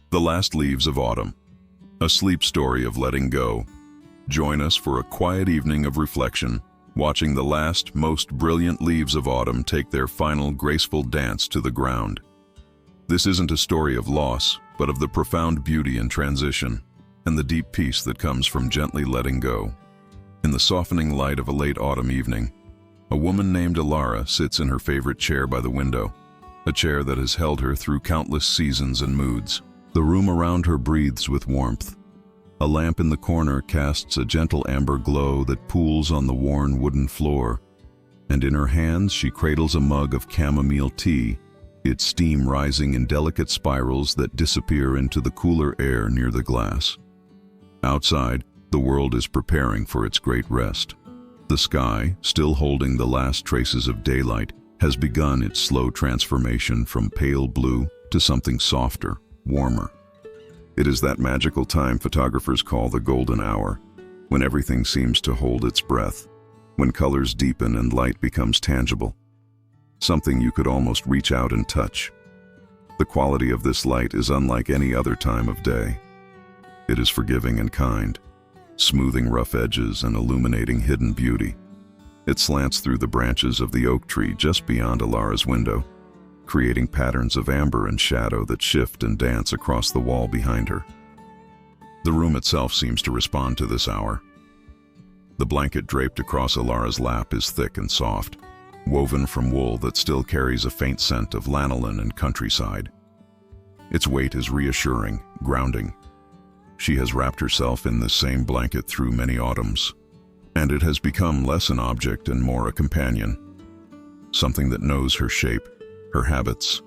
The Last Leaves of Autumn, a sleep story of letting go. Join us for a quiet evening of reflection, watching the last, most brilliant leaves of autumn take their final graceful dance to the ground. This isn't a story of loss, but of the profound beauty in transition, and the deep peace that comes from gently letting go. In the softening light of a late autumn evening, a woman named Alara sits in her favorite chair by the window, a chair that has held her through countless seasons and moods. The room around her breathes with warmth. A lamp in the corner casts a gentle amber glow that pools on the worn wooden floor, and in her hands she cradles a mug of chamomile tea, its steam rising in delicate spirals that disappear into the cooler air near the glass. Outside, the world is preparing for its great rest. The sky, still holding the last traces of daylight, has begun its slow transformation from pale blue to something softer, warmer. It is that magical time photographers call the golden hour, when everything seems to hold its breath, when colors deepen and light becomes tangible, something you could almost reach out and touch. The quality of this light is unlike any other time of day. It is forgiving and kind, smoothing rough edges and illuminating hidden beauty. It slants through the branches of the oak tree just beyond Alara's window, creating patterns of amber and shadow that shift and dance across the wall behind her. The room itself seems to respond to this hour. The blanket draped across Alara's lap is thick and soft, woven from wool that still carries a faint scent of lanolin and countryside. Its weight is reassuring, grounding. She has wrapped herself in this same blanket through many autumns, and it has become less an object and more a companion, something that knows her shape, her habits,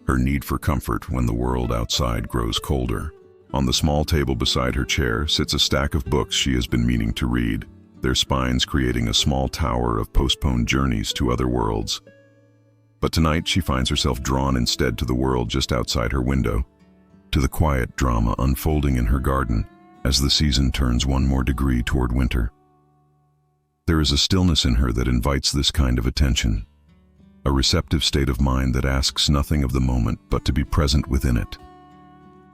her need for comfort when the world outside grows colder. On the small table beside her chair sits a stack of books she has been meaning to read, their spines creating a small tower of postponed journeys to other worlds. But tonight she finds herself drawn instead to the world just outside her window, to the quiet drama unfolding in her garden as the season turns one more degree toward winter. There is a stillness in her that invites this kind of attention, a receptive state of mind that asks nothing of the moment but to be present within it.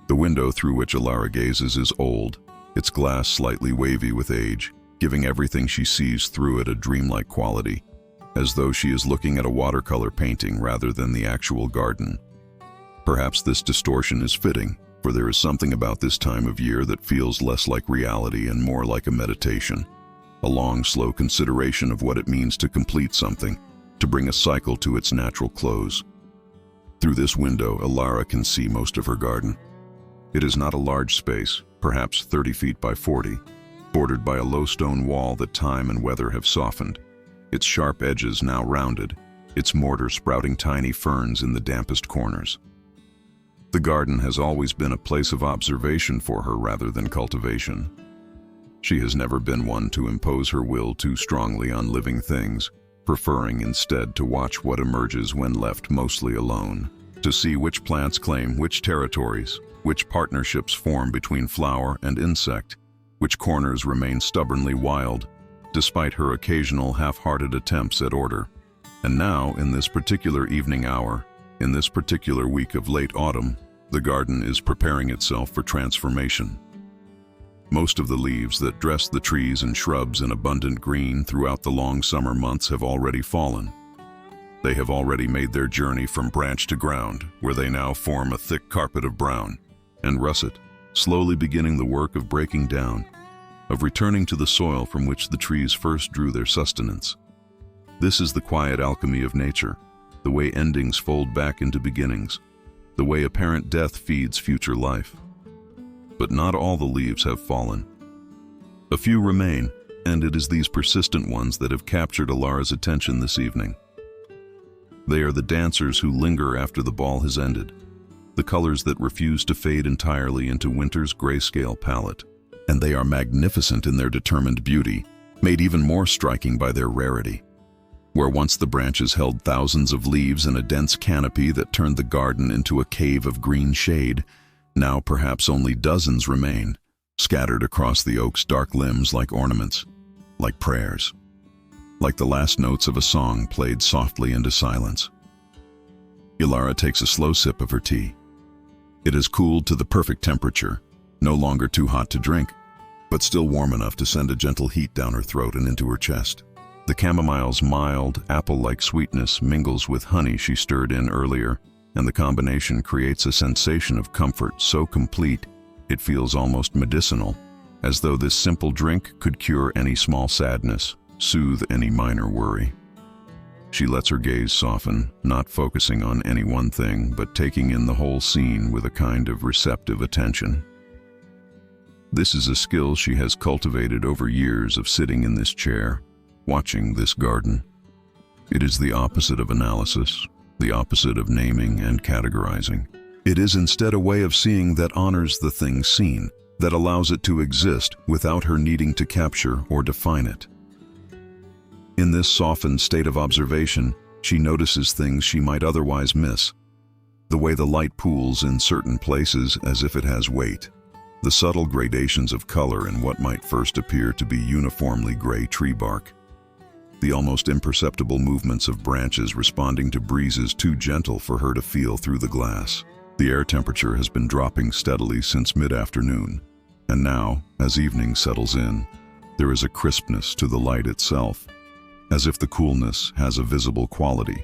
The window through which Alara gazes is old, its glass slightly wavy with age, giving everything she sees through it a dreamlike quality, as though she is looking at a watercolor painting rather than the actual garden. Perhaps this distortion is fitting, for there is something about this time of year that feels less like reality and more like a meditation, a long, slow consideration of what it means to complete something, to bring a cycle to its natural close. Through this window, Alara can see most of her garden. It is not a large space, perhaps 30 feet by 40, bordered by a low stone wall that time and weather have softened, its sharp edges now rounded, its mortar sprouting tiny ferns in the dampest corners. The garden has always been a place of observation for her rather than cultivation. She has never been one to impose her will too strongly on living things, preferring instead to watch what emerges when left mostly alone, to see which plants claim which territories, which partnerships form between flower and insect, which corners remain stubbornly wild, despite her occasional half-hearted attempts at order. And now, in this particular evening hour, in this particular week of late autumn, the garden is preparing itself for transformation. Most of the leaves that dress the trees and shrubs in abundant green throughout the long summer months have already fallen. They have already made their journey from branch to ground, where they now form a thick carpet of brown and russet, slowly beginning the work of breaking down, of returning to the soil from which the trees first drew their sustenance. This is the quiet alchemy of nature, the way endings fold back into beginnings, the way apparent death feeds future life. But not all the leaves have fallen. A few remain, and it is these persistent ones that have captured Alara's attention this evening. They are the dancers who linger after the ball has ended, the colors that refuse to fade entirely into winter's grayscale palette. And they are magnificent in their determined beauty, made even more striking by their rarity. Where once the branches held thousands of leaves in a dense canopy that turned the garden into a cave of green shade, now perhaps only dozens remain, scattered across the oak's dark limbs like ornaments, like prayers, like the last notes of a song played softly into silence. Alara takes a slow sip of her tea. It has cooled to the perfect temperature, no longer too hot to drink, but still warm enough to send a gentle heat down her throat and into her chest. The chamomile's mild, apple-like sweetness mingles with honey she stirred in earlier, and the combination creates a sensation of comfort so complete it feels almost medicinal, as though this simple drink could cure any small sadness, soothe any minor worry. She lets her gaze soften, not focusing on any one thing, but taking in the whole scene with a kind of receptive attention. This is a skill she has cultivated over years of sitting in this chair, watching this garden. It is the opposite of analysis, the opposite of naming and categorizing. It is instead a way of seeing that honors the thing seen, that allows it to exist without her needing to capture or define it. In this softened state of observation, she notices things she might otherwise miss. The way the light pools in certain places as if it has weight. The subtle gradations of color in what might first appear to be uniformly gray tree bark. The almost imperceptible movements of branches responding to breezes too gentle for her to feel through the glass. The air temperature has been dropping steadily since mid-afternoon, and now, as evening settles in, there is a crispness to the light itself, as if the coolness has a visible quality.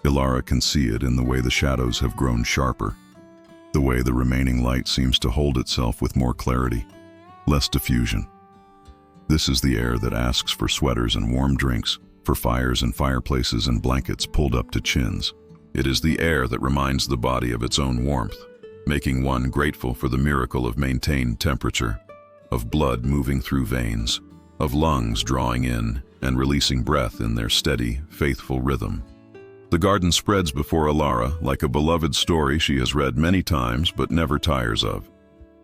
Ilara can see it in the way the shadows have grown sharper, the way the remaining light seems to hold itself with more clarity, less diffusion. This is the air that asks for sweaters and warm drinks, for fires and fireplaces and blankets pulled up to chins. It is the air that reminds the body of its own warmth, making one grateful for the miracle of maintained temperature, of blood moving through veins, of lungs drawing in and releasing breath in their steady, faithful rhythm. The garden spreads before Ilara like a beloved story she has read many times but never tires of.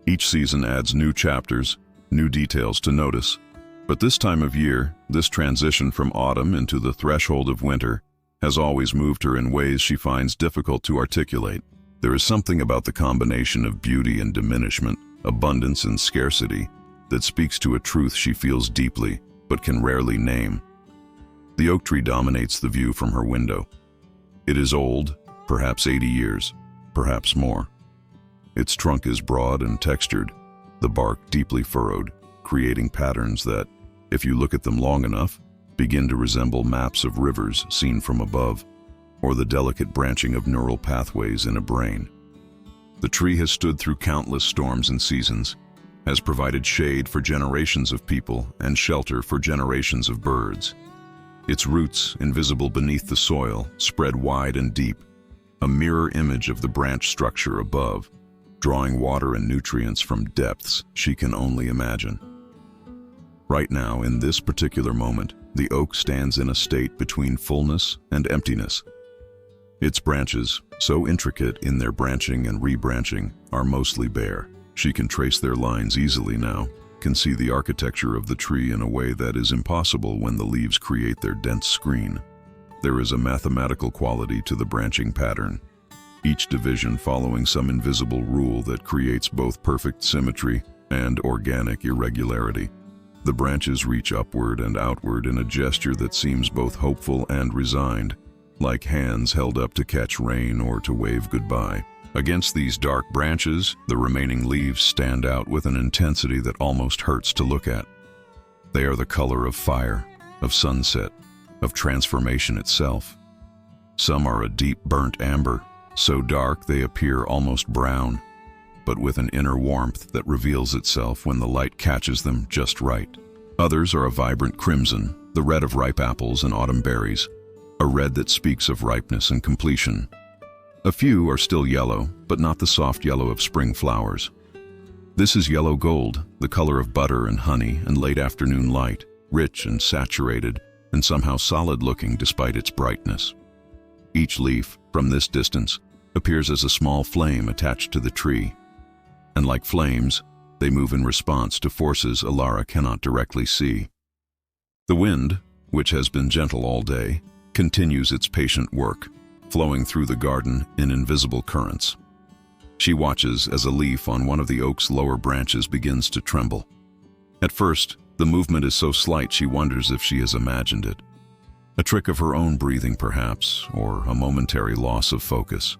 Each season adds new chapters, new details to notice. But this time of year, this transition from autumn into the threshold of winter, has always moved her in ways she finds difficult to articulate. There is something about the combination of beauty and diminishment, abundance and scarcity, that speaks to a truth she feels deeply, but can rarely name. The oak tree dominates the view from her window. It is old, perhaps 80 years, perhaps more. Its trunk is broad and textured, the bark deeply furrowed, creating patterns that, if you look at them long enough, begin to resemble maps of rivers seen from above, or the delicate branching of neural pathways in a brain. The tree has stood through countless storms and seasons, has provided shade for generations of people and shelter for generations of birds. Its roots, invisible beneath the soil, spread wide and deep, a mirror image of the branch structure above, drawing water and nutrients from depths she can only imagine. Right now, in this particular moment, the oak stands in a state between fullness and emptiness. Its branches, so intricate in their branching and rebranching, are mostly bare. She can trace their lines easily now, can see the architecture of the tree in a way that is impossible when the leaves create their dense screen. There is a mathematical quality to the branching pattern, each division following some invisible rule that creates both perfect symmetry and organic irregularity. The branches reach upward and outward in a gesture that seems both hopeful and resigned, like hands held up to catch rain or to wave goodbye. Against these dark branches, the remaining leaves stand out with an intensity that almost hurts to look at. They are the color of fire, of sunset, of transformation itself. Some are a deep burnt amber, so dark they appear almost brown, but with an inner warmth that reveals itself when the light catches them just right. Others are a vibrant crimson, the red of ripe apples and autumn berries, a red that speaks of ripeness and completion. A few are still yellow, but not the soft yellow of spring flowers. This is yellow gold, the color of butter and honey and late afternoon light, rich and saturated, and somehow solid-looking despite its brightness. Each leaf, from this distance, appears as a small flame attached to the tree, and like flames, they move in response to forces Ilara cannot directly see. The wind, which has been gentle all day, continues its patient work, flowing through the garden in invisible currents. She watches as a leaf on one of the oak's lower branches begins to tremble. At first, the movement is so slight she wonders if she has imagined it. A trick of her own breathing perhaps, or a momentary loss of focus.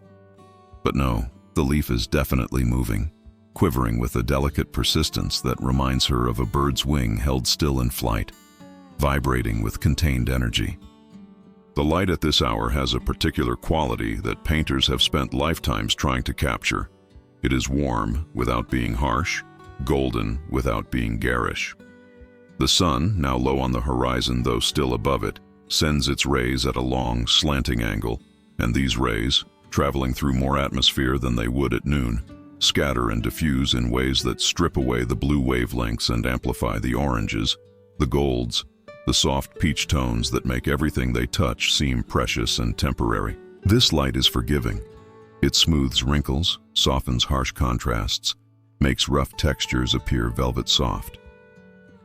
But no, The leaf is definitely moving, quivering with a delicate persistence that reminds her of a bird's wing held still in flight, vibrating with contained energy. The light at this hour has a particular quality that painters have spent lifetimes trying to capture. It is warm without being harsh, golden without being garish. The sun, now low on the horizon though still above it, sends its rays at a long, slanting angle, and these rays, traveling through more atmosphere than they would at noon, scatter and diffuse in ways that strip away the blue wavelengths and amplify the oranges, the golds, the soft peach tones that make everything they touch seem precious and temporary. This light is forgiving. It smooths wrinkles, softens harsh contrasts, makes rough textures appear velvet soft.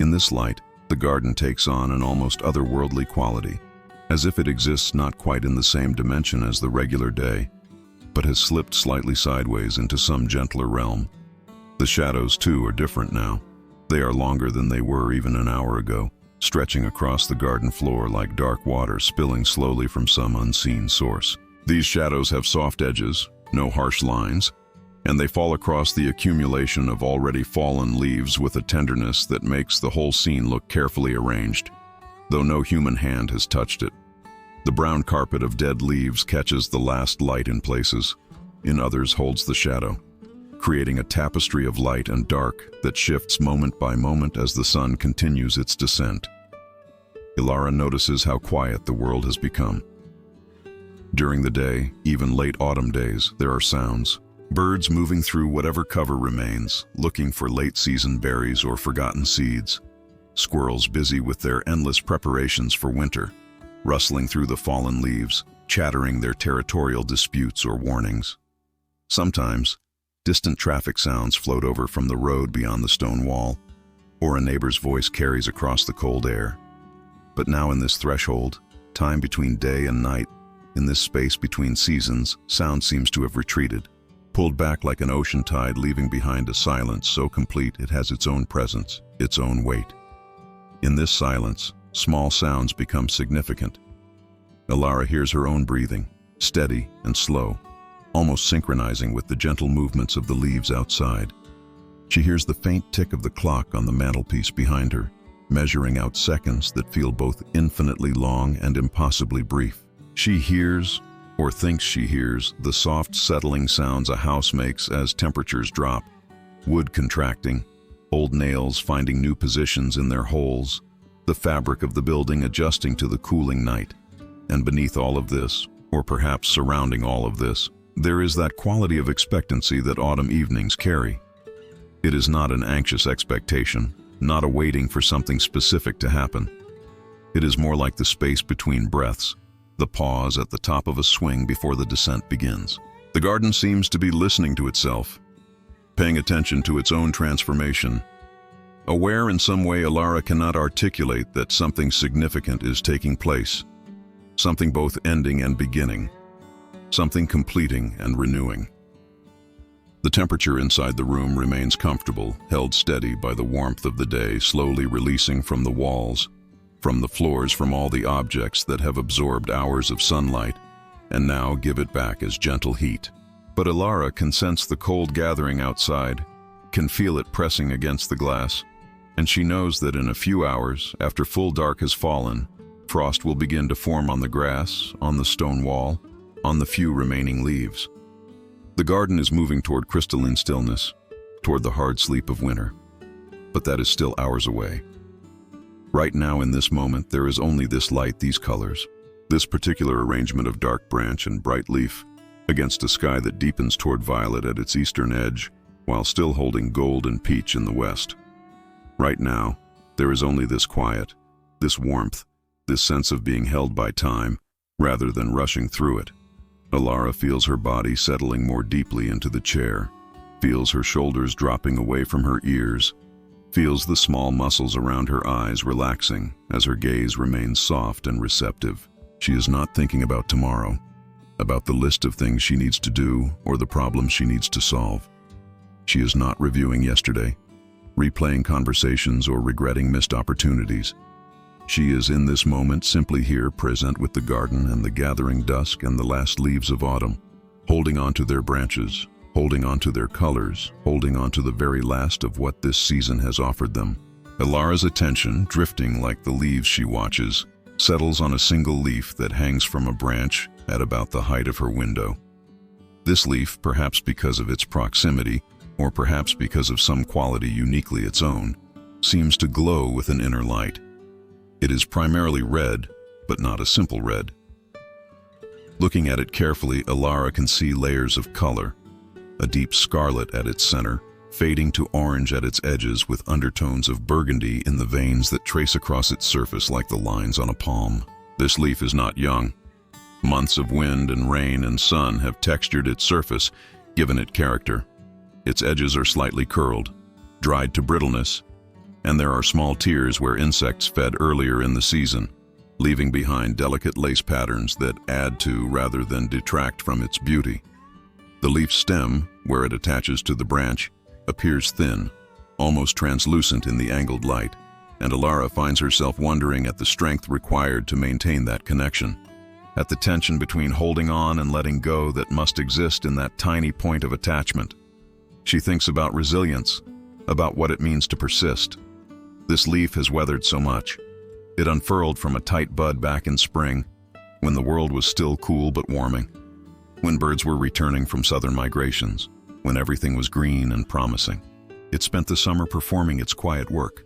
In this light, the garden takes on an almost otherworldly quality, as if it exists not quite in the same dimension as the regular day, but has slipped slightly sideways into some gentler realm. The shadows, too, are different now. They are longer than they were even an hour ago, stretching across the garden floor like dark water spilling slowly from some unseen source. These shadows have soft edges, no harsh lines, and they fall across the accumulation of already fallen leaves with a tenderness that makes the whole scene look carefully arranged, though no human hand has touched it. The brown carpet of dead leaves catches the last light in places, in others holds the shadow, creating a tapestry of light and dark that shifts moment by moment as the sun continues its descent. Ilara notices how quiet the world has become. During the day, even late autumn days, there are sounds. Birds moving through whatever cover remains, looking for late-season berries or forgotten seeds. Squirrels busy with their endless preparations for winter, rustling through the fallen leaves, chattering their territorial disputes or warnings. Sometimes, distant traffic sounds float over from the road beyond the stone wall, or a neighbor's voice carries across the cold air. But now in this threshold, time between day and night, in this space between seasons, sound seems to have retreated, pulled back like an ocean tide, leaving behind a silence so complete it has its own presence, its own weight. In this silence, small sounds become significant. Ilara hears her own breathing, steady and slow, almost synchronizing with the gentle movements of the leaves outside. She hears the faint tick of the clock on the mantelpiece behind her, measuring out seconds that feel both infinitely long and impossibly brief. She hears, or thinks she hears, the soft settling sounds a house makes as temperatures drop, wood contracting, old nails finding new positions in their holes, the fabric of the building adjusting to the cooling night. And beneath all of this, or perhaps surrounding all of this, there is that quality of expectancy that autumn evenings carry. It is not an anxious expectation, not a waiting for something specific to happen. It is more like the space between breaths, the pause at the top of a swing before the descent begins. The garden seems to be listening to itself, paying attention to its own transformation. Aware in some way, Ilara cannot articulate that something significant is taking place, something both ending and beginning, something completing and renewing. The temperature inside the room remains comfortable, held steady by the warmth of the day, slowly releasing from the walls, from the floors, from all the objects that have absorbed hours of sunlight, and now give it back as gentle heat. But Ilara can sense the cold gathering outside, can feel it pressing against the glass, and she knows that in a few hours, after full dark has fallen, frost will begin to form on the grass, on the stone wall, on the few remaining leaves. The garden is moving toward crystalline stillness, toward the hard sleep of winter. But that is still hours away. Right now, in this moment, there is only this light, these colors, this particular arrangement of dark branch and bright leaf, against a sky that deepens toward violet at its eastern edge, while still holding gold and peach in the west. Right now, there is only this quiet, this warmth, this sense of being held by time, rather than rushing through it. Ilara feels her body settling more deeply into the chair, feels her shoulders dropping away from her ears, feels the small muscles around her eyes relaxing as her gaze remains soft and receptive. She is not thinking about tomorrow, about the list of things she needs to do or the problems she needs to solve. She is not reviewing yesterday, replaying conversations or regretting missed opportunities. She is in this moment simply here, present with the garden and the gathering dusk and the last leaves of autumn, holding on to their branches, holding on to their colors, holding on to the very last of what this season has offered them. Ilara's attention, drifting like the leaves she watches, settles on a single leaf that hangs from a branch at about the height of her window. This leaf, perhaps because of its proximity, or perhaps because of some quality uniquely its own, seems to glow with an inner light. It is primarily red, but not a simple red. Looking at it carefully, Ilara can see layers of color, a deep scarlet at its center, fading to orange at its edges with undertones of burgundy in the veins that trace across its surface like the lines on a palm. This leaf is not young. Months of wind and rain and sun have textured its surface, given it character. Its edges are slightly curled, dried to brittleness, and there are small tears where insects fed earlier in the season, leaving behind delicate lace patterns that add to rather than detract from its beauty. The leaf stem, where it attaches to the branch, appears thin, almost translucent in the angled light, and Ilara finds herself wondering at the strength required to maintain that connection, at the tension between holding on and letting go that must exist in that tiny point of attachment. She thinks about resilience, about what it means to persist. This leaf has weathered so much. It unfurled from a tight bud back in spring, when the world was still cool but warming, when birds were returning from southern migrations, when everything was green and promising. It spent the summer performing its quiet work,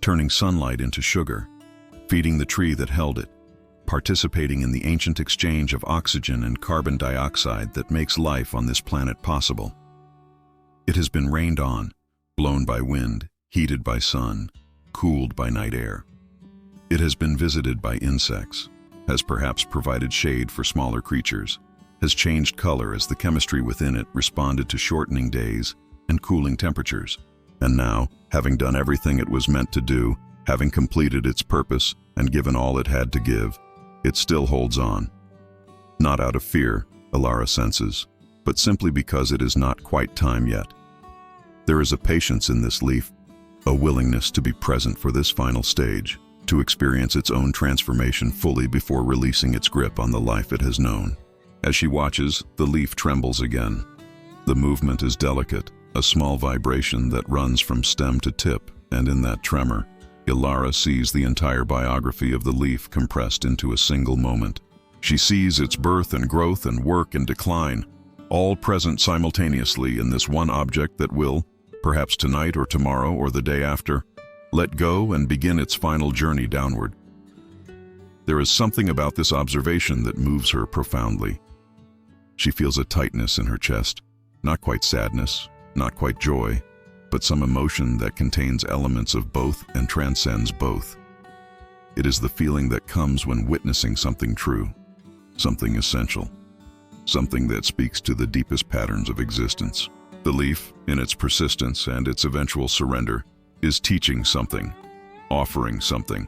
turning sunlight into sugar, feeding the tree that held it, participating in the ancient exchange of oxygen and carbon dioxide that makes life on this planet possible. It has been rained on, blown by wind, heated by sun, cooled by night air. It has been visited by insects, has perhaps provided shade for smaller creatures, has changed color as the chemistry within it responded to shortening days and cooling temperatures. And now, having done everything it was meant to do, having completed its purpose and given all it had to give, it still holds on. Not out of fear, Ilara senses, but simply because it is not quite time yet. There is a patience in this leaf, a willingness to be present for this final stage, to experience its own transformation fully before releasing its grip on the life it has known. As she watches, the leaf trembles again. The movement is delicate, a small vibration that runs from stem to tip, and in that tremor, Ilara sees the entire biography of the leaf compressed into a single moment. She sees its birth and growth and work and decline, all present simultaneously in this one object that will, perhaps tonight or tomorrow or the day after, let go and begin its final journey downward. There is something about this observation that moves her profoundly. She feels a tightness in her chest, not quite sadness, not quite joy, but some emotion that contains elements of both and transcends both. It is the feeling that comes when witnessing something true, something essential, something that speaks to the deepest patterns of existence. The leaf, in its persistence and its eventual surrender, is teaching something, offering something,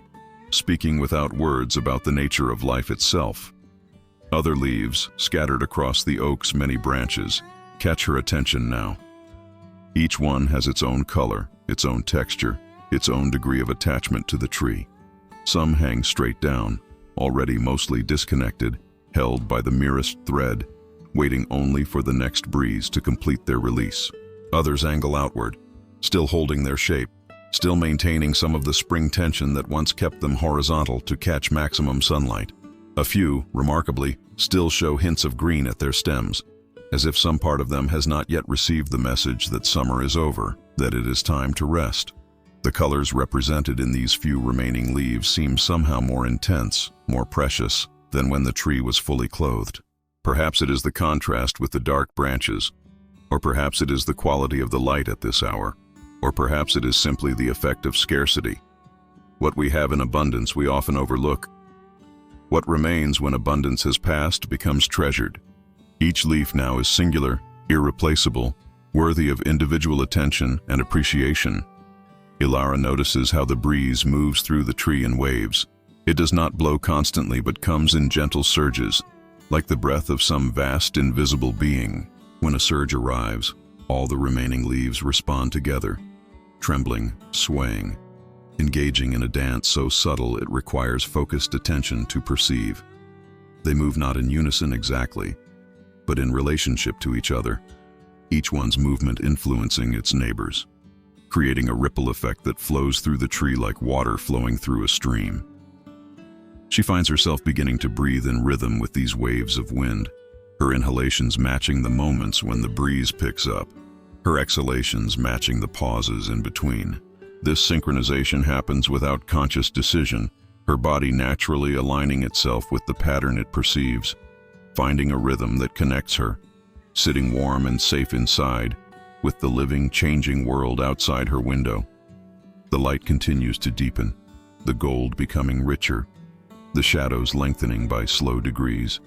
speaking without words about the nature of life itself. Other leaves, scattered across the oak's many branches, catch her attention now. Each one has its own color, its own texture, its own degree of attachment to the tree. Some hang straight down, already mostly disconnected, held by the merest thread, waiting only for the next breeze to complete their release. Others angle outward, still holding their shape, still maintaining some of the spring tension that once kept them horizontal to catch maximum sunlight. A few, remarkably, still show hints of green at their stems, as if some part of them has not yet received the message that summer is over, that it is time to rest. The colors represented in these few remaining leaves seem somehow more intense, more precious, than when the tree was fully clothed. Perhaps it is the contrast with the dark branches, or perhaps it is the quality of the light at this hour, or perhaps it is simply the effect of scarcity. What we have in abundance we often overlook. What remains when abundance has passed becomes treasured. Each leaf now is singular, irreplaceable, worthy of individual attention and appreciation. Ilara notices how the breeze moves through the tree in waves. It does not blow constantly but comes in gentle surges, like the breath of some vast invisible being. When a surge arrives, all the remaining leaves respond together, trembling, swaying, engaging in a dance so subtle it requires focused attention to perceive. They move not in unison exactly, but in relationship to each other. each one's movement influencing its neighbors, creating a ripple effect that flows through the tree like water flowing through a stream. She finds herself beginning to breathe in rhythm with these waves of wind, her inhalations matching the moments when the breeze picks up, her exhalations matching the pauses in between. This synchronization happens without conscious decision, her body naturally aligning itself with the pattern it perceives, finding a rhythm that connects her, sitting warm and safe inside, with the living, changing world outside her window. The light continues to deepen, the gold becoming richer, the shadows lengthening by slow degrees.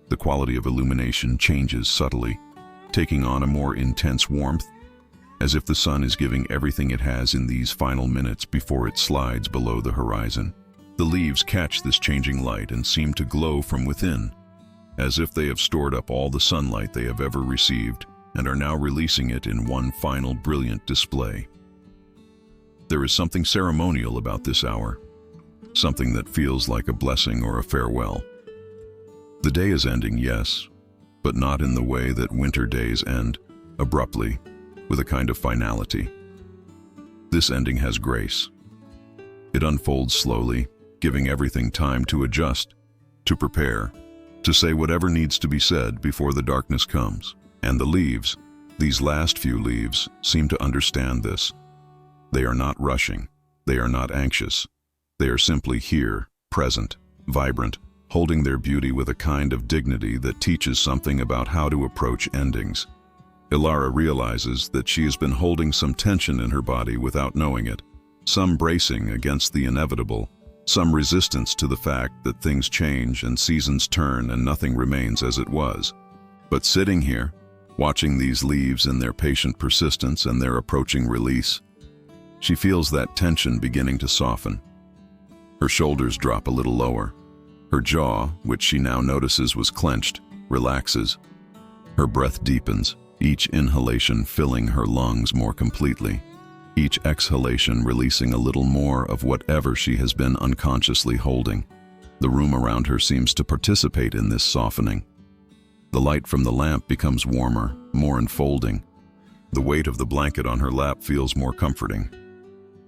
The quality of illumination changes subtly, taking on a more intense warmth, as if the sun is giving everything it has in these final minutes before it slides below the horizon. The leaves catch this changing light and seem to glow from within, as if they have stored up all the sunlight they have ever received and are now releasing it in one final brilliant display. There is something ceremonial about this hour, something that feels like a blessing or a farewell. The day is ending, yes, but not in the way that winter days end, abruptly, with a kind of finality. This ending has grace. It unfolds slowly, giving everything time to adjust, to prepare, to say whatever needs to be said before the darkness comes. And the leaves, these last few leaves, seem to understand this. They are not rushing. They are not anxious. They are simply here, present, vibrant, holding their beauty with a kind of dignity that teaches something about how to approach endings. Ilara realizes that she has been holding some tension in her body without knowing it, some bracing against the inevitable, some resistance to the fact that things change and seasons turn and nothing remains as it was. But sitting here, watching these leaves in their patient persistence and their approaching release, she feels that tension beginning to soften. Her shoulders drop a little lower. Her jaw, which she now notices was clenched, relaxes. Her breath deepens, each inhalation filling her lungs more completely, each exhalation releasing a little more of whatever she has been unconsciously holding. The room around her seems to participate in this softening. The light from the lamp becomes warmer, more enfolding. The weight of the blanket on her lap feels more comforting.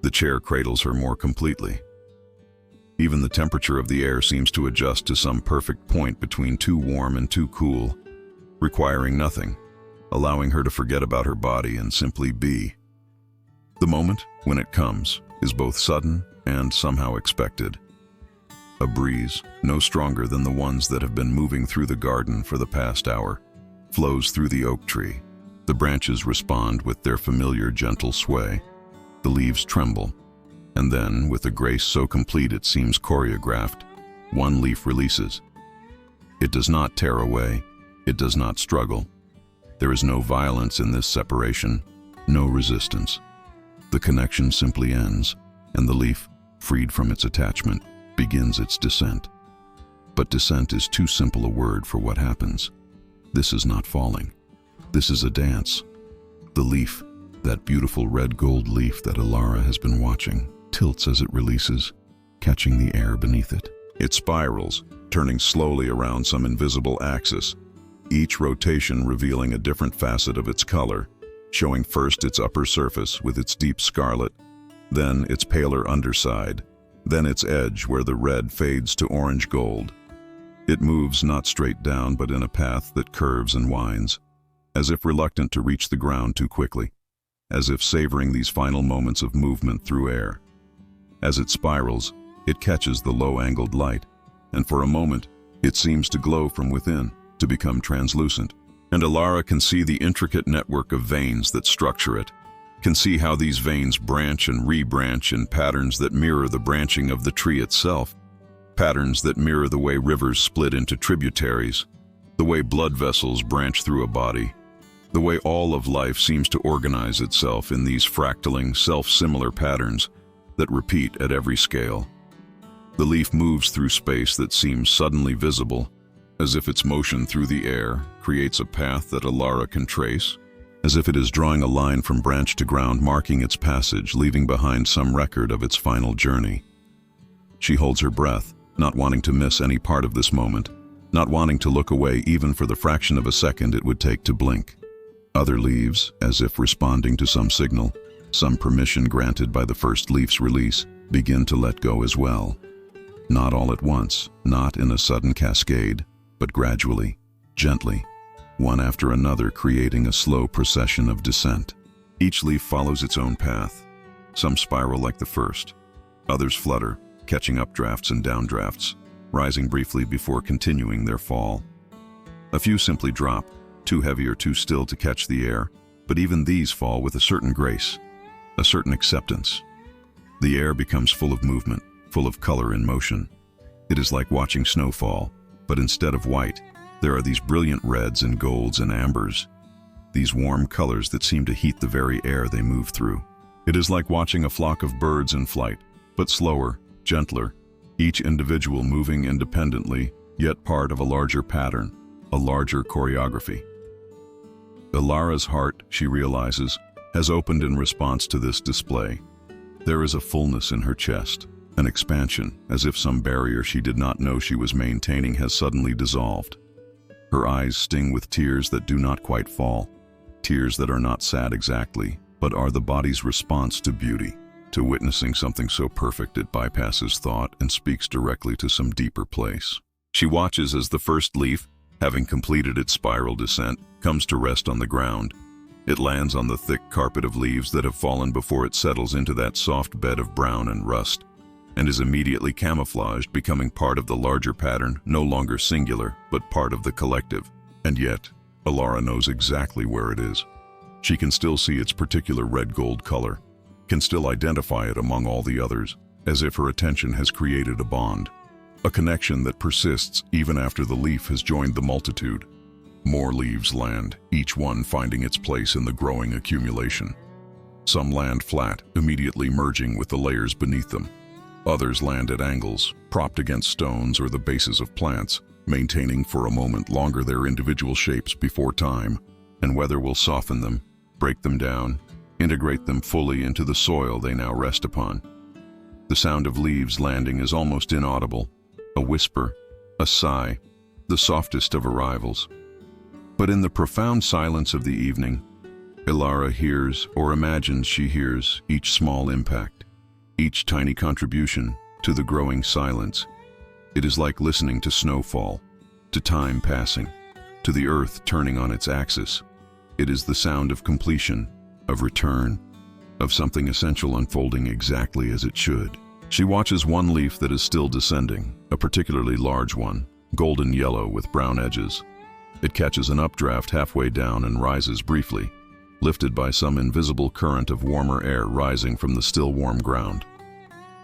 The chair cradles her more completely. Even the temperature of the air seems to adjust to some perfect point between too warm and too cool, requiring nothing, allowing her to forget about her body and simply be. The moment, when it comes, is both sudden and somehow expected. A breeze, no stronger than the ones that have been moving through the garden for the past hour, flows through the oak tree. The branches respond with their familiar gentle sway. The leaves tremble, and then, with a grace so complete it seems choreographed, one leaf releases. It does not tear away. It does not struggle. There is no violence in this separation, no resistance. The connection simply ends, and the leaf, freed from its attachment, begins its descent. But descent is too simple a word for what happens. This is not falling. This is a dance. The leaf, that beautiful red gold leaf that Ilara has been watching, tilts as it releases, catching the air beneath it. It spirals, turning slowly around some invisible axis, each rotation revealing a different facet of its color, showing first its upper surface with its deep scarlet, then its paler underside, then its edge where the red fades to orange gold. It moves not straight down but in a path that curves and winds, as if reluctant to reach the ground too quickly, as if savoring these final moments of movement through air. As it spirals, it catches the low-angled light, and for a moment, it seems to glow from within, to become translucent. And Ilara can see the intricate network of veins that structure it, can see how these veins branch and rebranch in patterns that mirror the branching of the tree itself, patterns that mirror the way rivers split into tributaries, the way blood vessels branch through a body, the way all of life seems to organize itself in these fractaling, self-similar patterns that repeat at every scale. The leaf moves through space that seems suddenly visible, as if its motion through the air creates a path that Ilara can trace, as if it is drawing a line from branch to ground, marking its passage, leaving behind some record of its final journey. She holds her breath, not wanting to miss any part of this moment, not wanting to look away even for the fraction of a second it would take to blink. Other leaves, as if responding to some signal, some permission granted by the first leaf's release, begin to let go as well. Not all at once, not in a sudden cascade, but gradually, gently, one after another, creating a slow procession of descent. Each leaf follows its own path. Some spiral like the first. Others flutter, catching updrafts and downdrafts, rising briefly before continuing their fall. A few simply drop, too heavy or too still to catch the air, but even these fall with a certain grace, a certain acceptance. The air becomes full of movement, full of color and motion. It is like watching snow fall, but instead of white, there are these brilliant reds and golds and ambers, these warm colors that seem to heat the very air they move through. It is like watching a flock of birds in flight, but slower, gentler, each individual moving independently, yet part of a larger pattern, a larger choreography. Ilara's heart, she realizes, has opened in response to this display. There is a fullness in her chest, an expansion, as if some barrier she did not know she was maintaining has suddenly dissolved. Her eyes sting with tears that do not quite fall, tears that are not sad exactly, but are the body's response to beauty, to witnessing something so perfect it bypasses thought and speaks directly to some deeper place. She watches as the first leaf, having completed its spiral descent, comes to rest on the ground. It lands on the thick carpet of leaves that have fallen before it settles into that soft bed of brown and rust, and is immediately camouflaged, becoming part of the larger pattern, no longer singular, but part of the collective. And yet, Ilara knows exactly where it is. She can still see its particular red-gold color, can still identify it among all the others, as if her attention has created a bond, a connection that persists even after the leaf has joined the multitude. More leaves land, each one finding its place in the growing accumulation. Some land flat, immediately merging with the layers beneath them. Others land at angles, propped against stones or the bases of plants, maintaining for a moment longer their individual shapes before time and weather will soften them, break them down, integrate them fully into the soil they now rest upon. The sound of leaves landing is almost inaudible, a whisper, a sigh, the softest of arrivals. But in the profound silence of the evening, Ilara hears, or imagines she hears, each small impact, each tiny contribution to the growing silence. It is like listening to snowfall, to time passing, to the earth turning on its axis. It is the sound of completion, of return, of something essential unfolding exactly as it should. She watches one leaf that is still descending, a particularly large one, golden yellow with brown edges. It catches an updraft halfway down and rises briefly, lifted by some invisible current of warmer air rising from the still warm ground.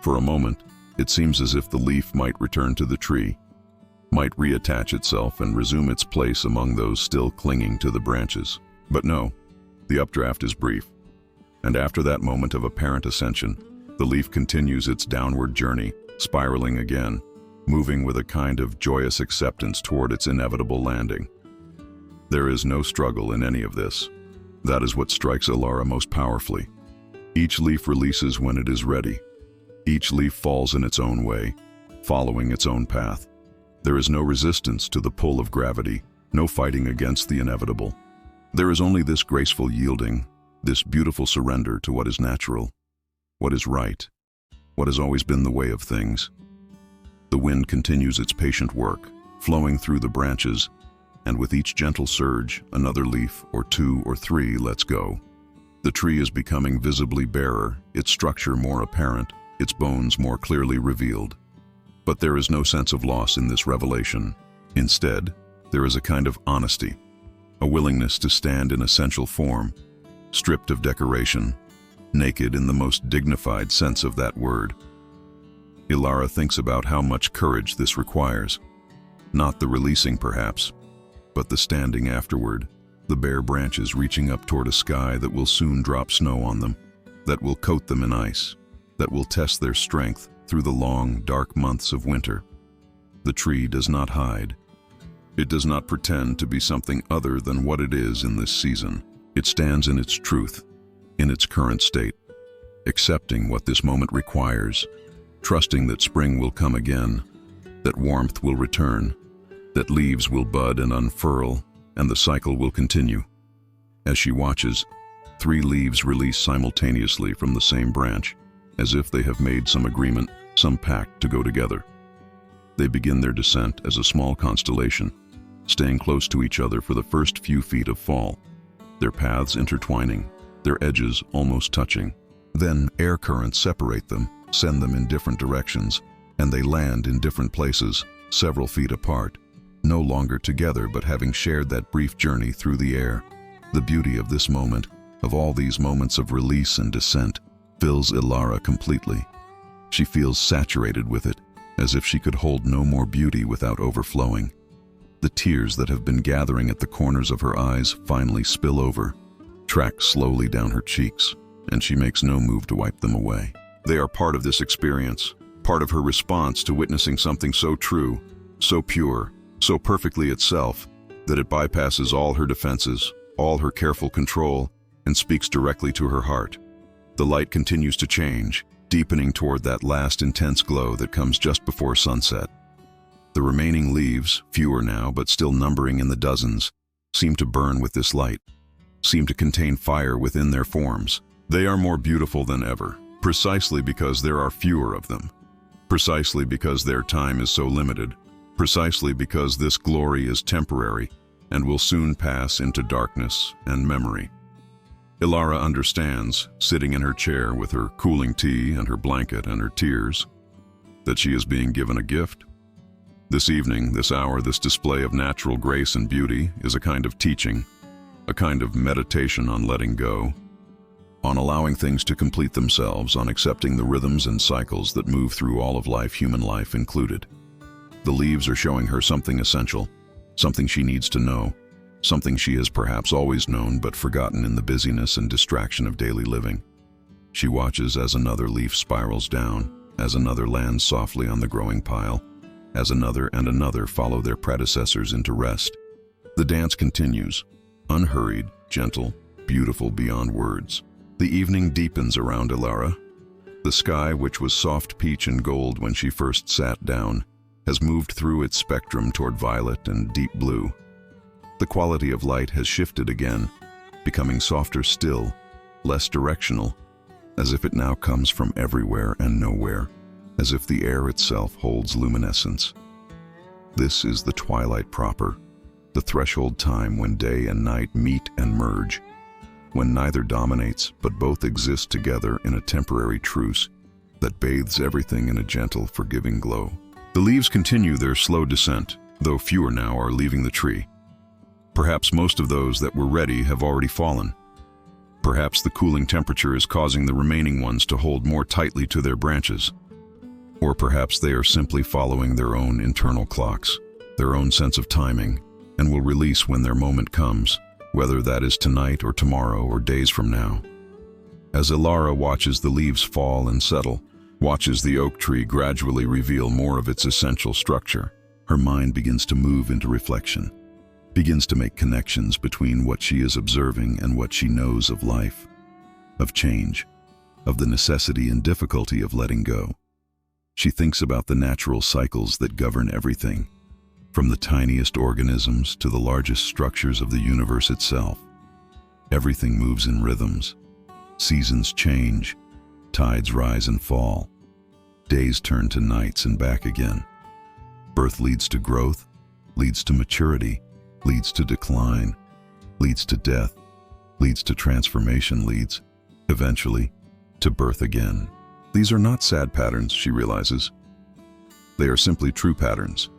For a moment, it seems as if the leaf might return to the tree, might reattach itself and resume its place among those still clinging to the branches. But no, the updraft is brief, and after that moment of apparent ascension, the leaf continues its downward journey, spiraling again, moving with a kind of joyous acceptance toward its inevitable landing. There is no struggle in any of this. That is what strikes Ilara most powerfully. Each leaf releases when it is ready. Each leaf falls in its own way, following its own path. There is no resistance to the pull of gravity, no fighting against the inevitable. There is only this graceful yielding, this beautiful surrender to what is natural, what is right, what has always been the way of things. The wind continues its patient work, flowing through the branches, and with each gentle surge, another leaf or two or three lets go. The tree is becoming visibly barer, its structure more apparent, its bones more clearly revealed. But there is no sense of loss in this revelation. Instead, there is a kind of honesty, a willingness to stand in essential form, stripped of decoration, naked in the most dignified sense of that word. Ilara thinks about how much courage this requires. Not the releasing, perhaps, but the standing afterward, the bare branches reaching up toward a sky that will soon drop snow on them, that will coat them in ice, that will test their strength through the long, dark months of winter. The tree does not hide. It does not pretend to be something other than what it is in this season. It stands in its truth, in its current state, accepting what this moment requires, trusting that spring will come again, that warmth will return, that leaves will bud and unfurl, and the cycle will continue. As she watches, 3 leaves release simultaneously from the same branch, as if they have made some agreement, some pact to go together. They begin their descent as a small constellation, staying close to each other for the first few feet of fall, their paths intertwining, their edges almost touching. Then air currents separate them, send them in different directions, and they land in different places, several feet apart, no longer together but having shared that brief journey through the air. The beauty of this moment, of all these moments of release and descent, fills Ilara completely. She feels saturated with it, as if she could hold no more beauty without overflowing. The tears that have been gathering at the corners of her eyes finally spill over, track slowly down her cheeks, and she makes no move to wipe them away. They are part of this experience, part of her response to witnessing something so true, so pure, so perfectly itself, that it bypasses all her defenses, all her careful control, and speaks directly to her heart. The light continues to change, deepening toward that last intense glow that comes just before sunset. The remaining leaves, fewer now but still numbering in the dozens, seem to burn with this light, seem to contain fire within their forms. They are more beautiful than ever, precisely because there are fewer of them, precisely because their time is so limited, precisely because this glory is temporary and will soon pass into darkness and memory. Ilara understands, sitting in her chair with her cooling tea and her blanket and her tears, that she is being given a gift. This evening, this hour, this display of natural grace and beauty is a kind of teaching, a kind of meditation on letting go, on allowing things to complete themselves, on accepting the rhythms and cycles that move through all of life, human life included. The leaves are showing her something essential, something she needs to know, something she has perhaps always known but forgotten in the busyness and distraction of daily living. She watches as another leaf spirals down, as another lands softly on the growing pile, as another and another follow their predecessors into rest. The dance continues, unhurried, gentle, beautiful beyond words. The evening deepens around Ilara. The sky, which was soft peach and gold when she first sat down, has moved through its spectrum toward violet and deep blue. The quality of light has shifted again, becoming softer still, less directional, as if it now comes from everywhere and nowhere, as if the air itself holds luminescence. This is the twilight proper, the threshold time when day and night meet and merge, when neither dominates but both exist together in a temporary truce that bathes everything in a gentle, forgiving glow. The leaves continue their slow descent, though fewer now are leaving the tree. Perhaps most of those that were ready have already fallen. Perhaps the cooling temperature is causing the remaining ones to hold more tightly to their branches. Or perhaps they are simply following their own internal clocks, their own sense of timing, and will release when their moment comes, whether that is tonight or tomorrow or days from now. As Ilara watches the leaves fall and settle, watches the oak tree gradually reveal more of its essential structure, her mind begins to move into reflection, begins to make connections between what she is observing and what she knows of life, of change, of the necessity and difficulty of letting go. She thinks about the natural cycles that govern everything, from the tiniest organisms to the largest structures of the universe itself. Everything moves in rhythms. Seasons change, tides rise and fall. Days turn to nights and back again. Birth leads to growth, leads to maturity, leads to decline, leads to death, leads to transformation, leads, eventually, to birth again. These are not sad patterns, she realizes. They are simply true patterns.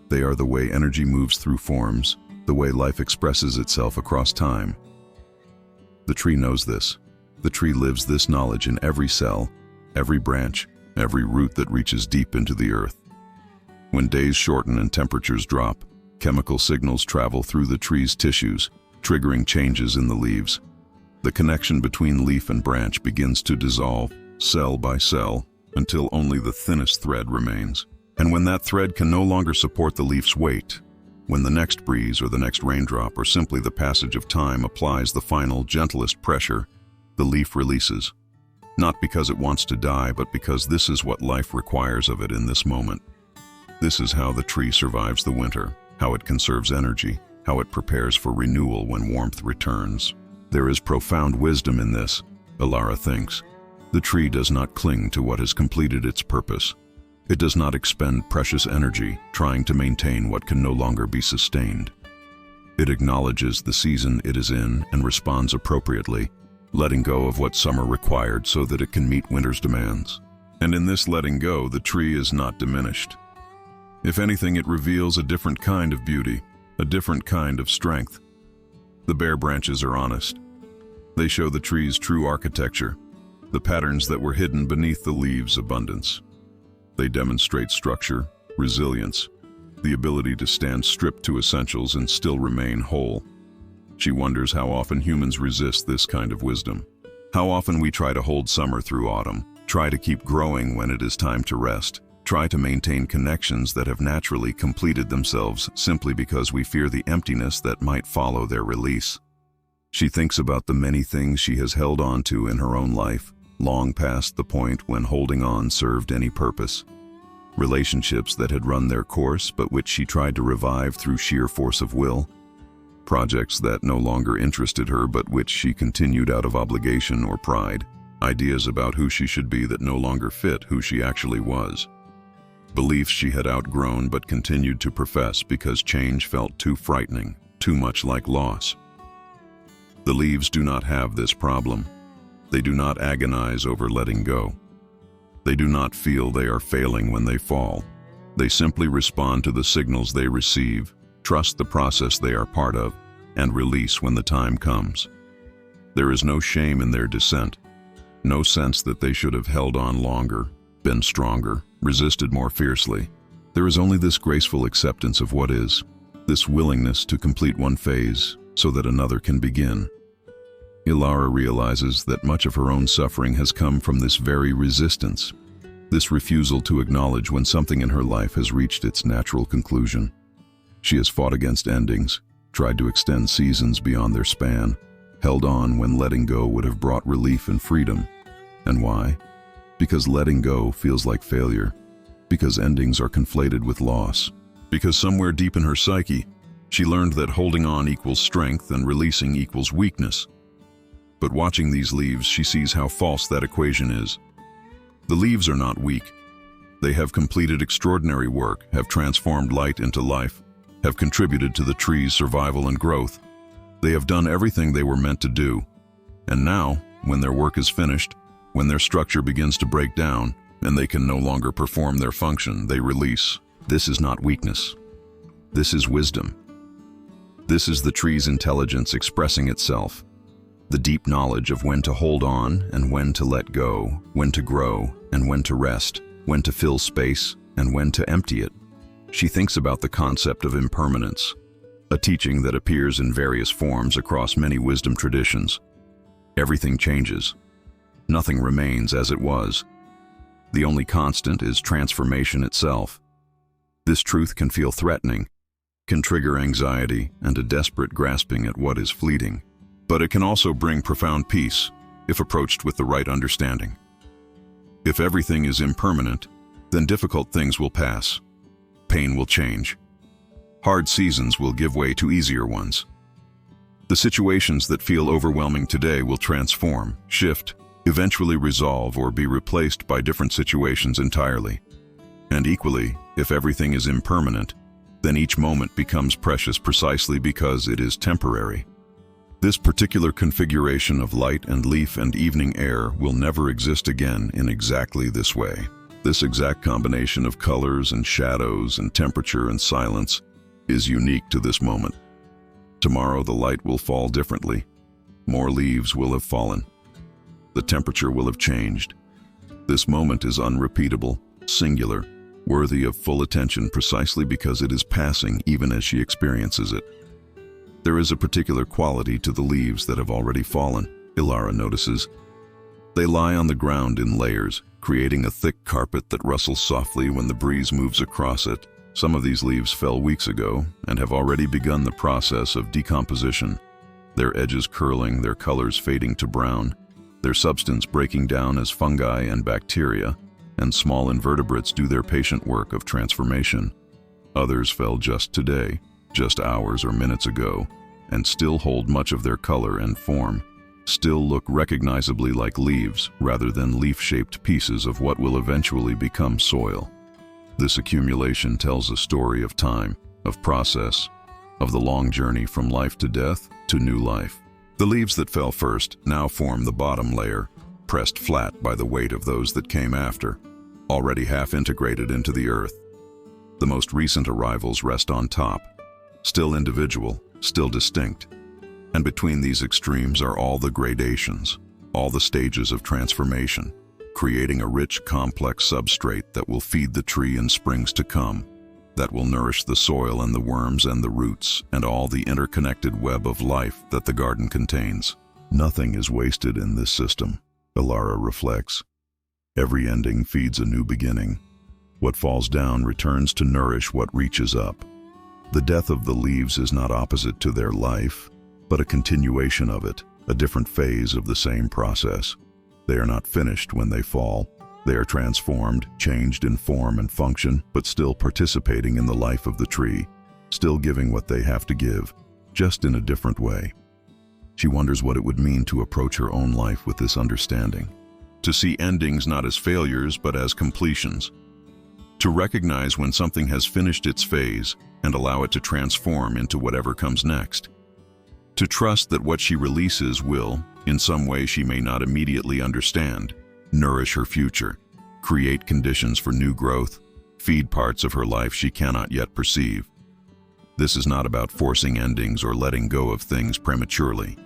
They are the way energy moves through forms, the way life expresses itself across time. The tree knows this. The tree lives this knowledge in every cell, every branch, every root that reaches deep into the earth. When days shorten and temperatures drop, chemical signals travel through the tree's tissues, triggering changes in the leaves. The connection between leaf and branch begins to dissolve, cell by cell, until only the thinnest thread remains. And when that thread can no longer support the leaf's weight, when the next breeze or the next raindrop or simply the passage of time applies the final, gentlest pressure, the leaf releases. Not because it wants to die, but because this is what life requires of it in this moment. This is how the tree survives the winter, how it conserves energy, how it prepares for renewal when warmth returns. There is profound wisdom in this, Ilara thinks. The tree does not cling to what has completed its purpose. It does not expend precious energy trying to maintain what can no longer be sustained. It acknowledges the season it is in and responds appropriately, letting go of what summer required so that it can meet winter's demands. And in this letting go, the tree is not diminished. If anything, it reveals a different kind of beauty, a different kind of strength. The bare branches are honest. They show the tree's true architecture, the patterns that were hidden beneath the leaves' abundance. They demonstrate structure, resilience, the ability to stand stripped to essentials and still remain whole. She wonders how often humans resist this kind of wisdom. How often we try to hold summer through autumn, try to keep growing when it is time to rest, try to maintain connections that have naturally completed themselves simply because we fear the emptiness that might follow their release. She thinks about the many things she has held on to in her own life, long past the point when holding on served any purpose. Relationships that had run their course but which she tried to revive through sheer force of will. Projects that no longer interested her but which she continued out of obligation or pride. Ideas about who she should be that no longer fit who she actually was. Beliefs she had outgrown but continued to profess because change felt too frightening, too much like loss. The leaves do not have this problem. They do not agonize over letting go. They do not feel they are failing when they fall. They simply respond to the signals they receive, trust the process they are part of, and release when the time comes. There is no shame in their descent, no sense that they should have held on longer, been stronger, resisted more fiercely. There is only this graceful acceptance of what is, this willingness to complete one phase so that another can begin. Ilara realizes that much of her own suffering has come from this very resistance, this refusal to acknowledge when something in her life has reached its natural conclusion. She has fought against endings, tried to extend seasons beyond their span, held on when letting go would have brought relief and freedom. And why? Because letting go feels like failure, because endings are conflated with loss, because somewhere deep in her psyche, she learned that holding on equals strength and releasing equals weakness. But watching these leaves, she sees how false that equation is. The leaves are not weak. They have completed extraordinary work, have transformed light into life, have contributed to the tree's survival and growth. They have done everything they were meant to do. And now, when their work is finished, when their structure begins to break down, and they can no longer perform their function, they release. This is not weakness. This is wisdom. This is the tree's intelligence expressing itself. The deep knowledge of when to hold on and when to let go, when to grow and when to rest, when to fill space and when to empty it. She thinks about the concept of impermanence, a teaching that appears in various forms across many wisdom traditions. Everything changes. Nothing remains as it was. The only constant is transformation itself. This truth can feel threatening, can trigger anxiety and a desperate grasping at what is fleeting. But it can also bring profound peace if approached with the right understanding. If everything is impermanent, then difficult things will pass. Pain will change. Hard seasons will give way to easier ones. The situations that feel overwhelming today will transform, shift, eventually resolve or be replaced by different situations entirely. And equally, if everything is impermanent, then each moment becomes precious precisely because it is temporary. This particular configuration of light and leaf and evening air will never exist again in exactly this way. This exact combination of colors and shadows and temperature and silence is unique to this moment. Tomorrow the light will fall differently. More leaves will have fallen. The temperature will have changed. This moment is unrepeatable, singular, worthy of full attention precisely because it is passing even as she experiences it. There is a particular quality to the leaves that have already fallen, Ilara notices. They lie on the ground in layers, creating a thick carpet that rustles softly when the breeze moves across it. Some of these leaves fell weeks ago and have already begun the process of decomposition, their edges curling, their colors fading to brown, their substance breaking down as fungi and bacteria, and small invertebrates do their patient work of transformation. Others fell just today, just hours or minutes ago, and still hold much of their color and form, still look recognizably like leaves rather than leaf-shaped pieces of what will eventually become soil. This accumulation tells a story of time, of process, of the long journey from life to death to new life. The leaves that fell first now form the bottom layer, pressed flat by the weight of those that came after, already half integrated into the earth. The most recent arrivals rest on top, still individual, still distinct. And between these extremes are all the gradations, all the stages of transformation, creating a rich, complex substrate that will feed the tree in springs to come, that will nourish the soil and the worms and the roots and all the interconnected web of life that the garden contains. Nothing is wasted in this system, Ilara reflects. Every ending feeds a new beginning. What falls down returns to nourish what reaches up. The death of the leaves is not opposite to their life, but a continuation of it, a different phase of the same process. They are not finished when they fall. They are transformed, changed in form and function, but still participating in the life of the tree, still giving what they have to give, just in a different way. She wonders what it would mean to approach her own life with this understanding. To see endings not as failures, but as completions. To recognize when something has finished its phase and allow it to transform into whatever comes next. To trust that what she releases will, in some way she may not immediately understand, nourish her future, create conditions for new growth, feed parts of her life she cannot yet perceive. This is not about forcing endings or letting go of things prematurely.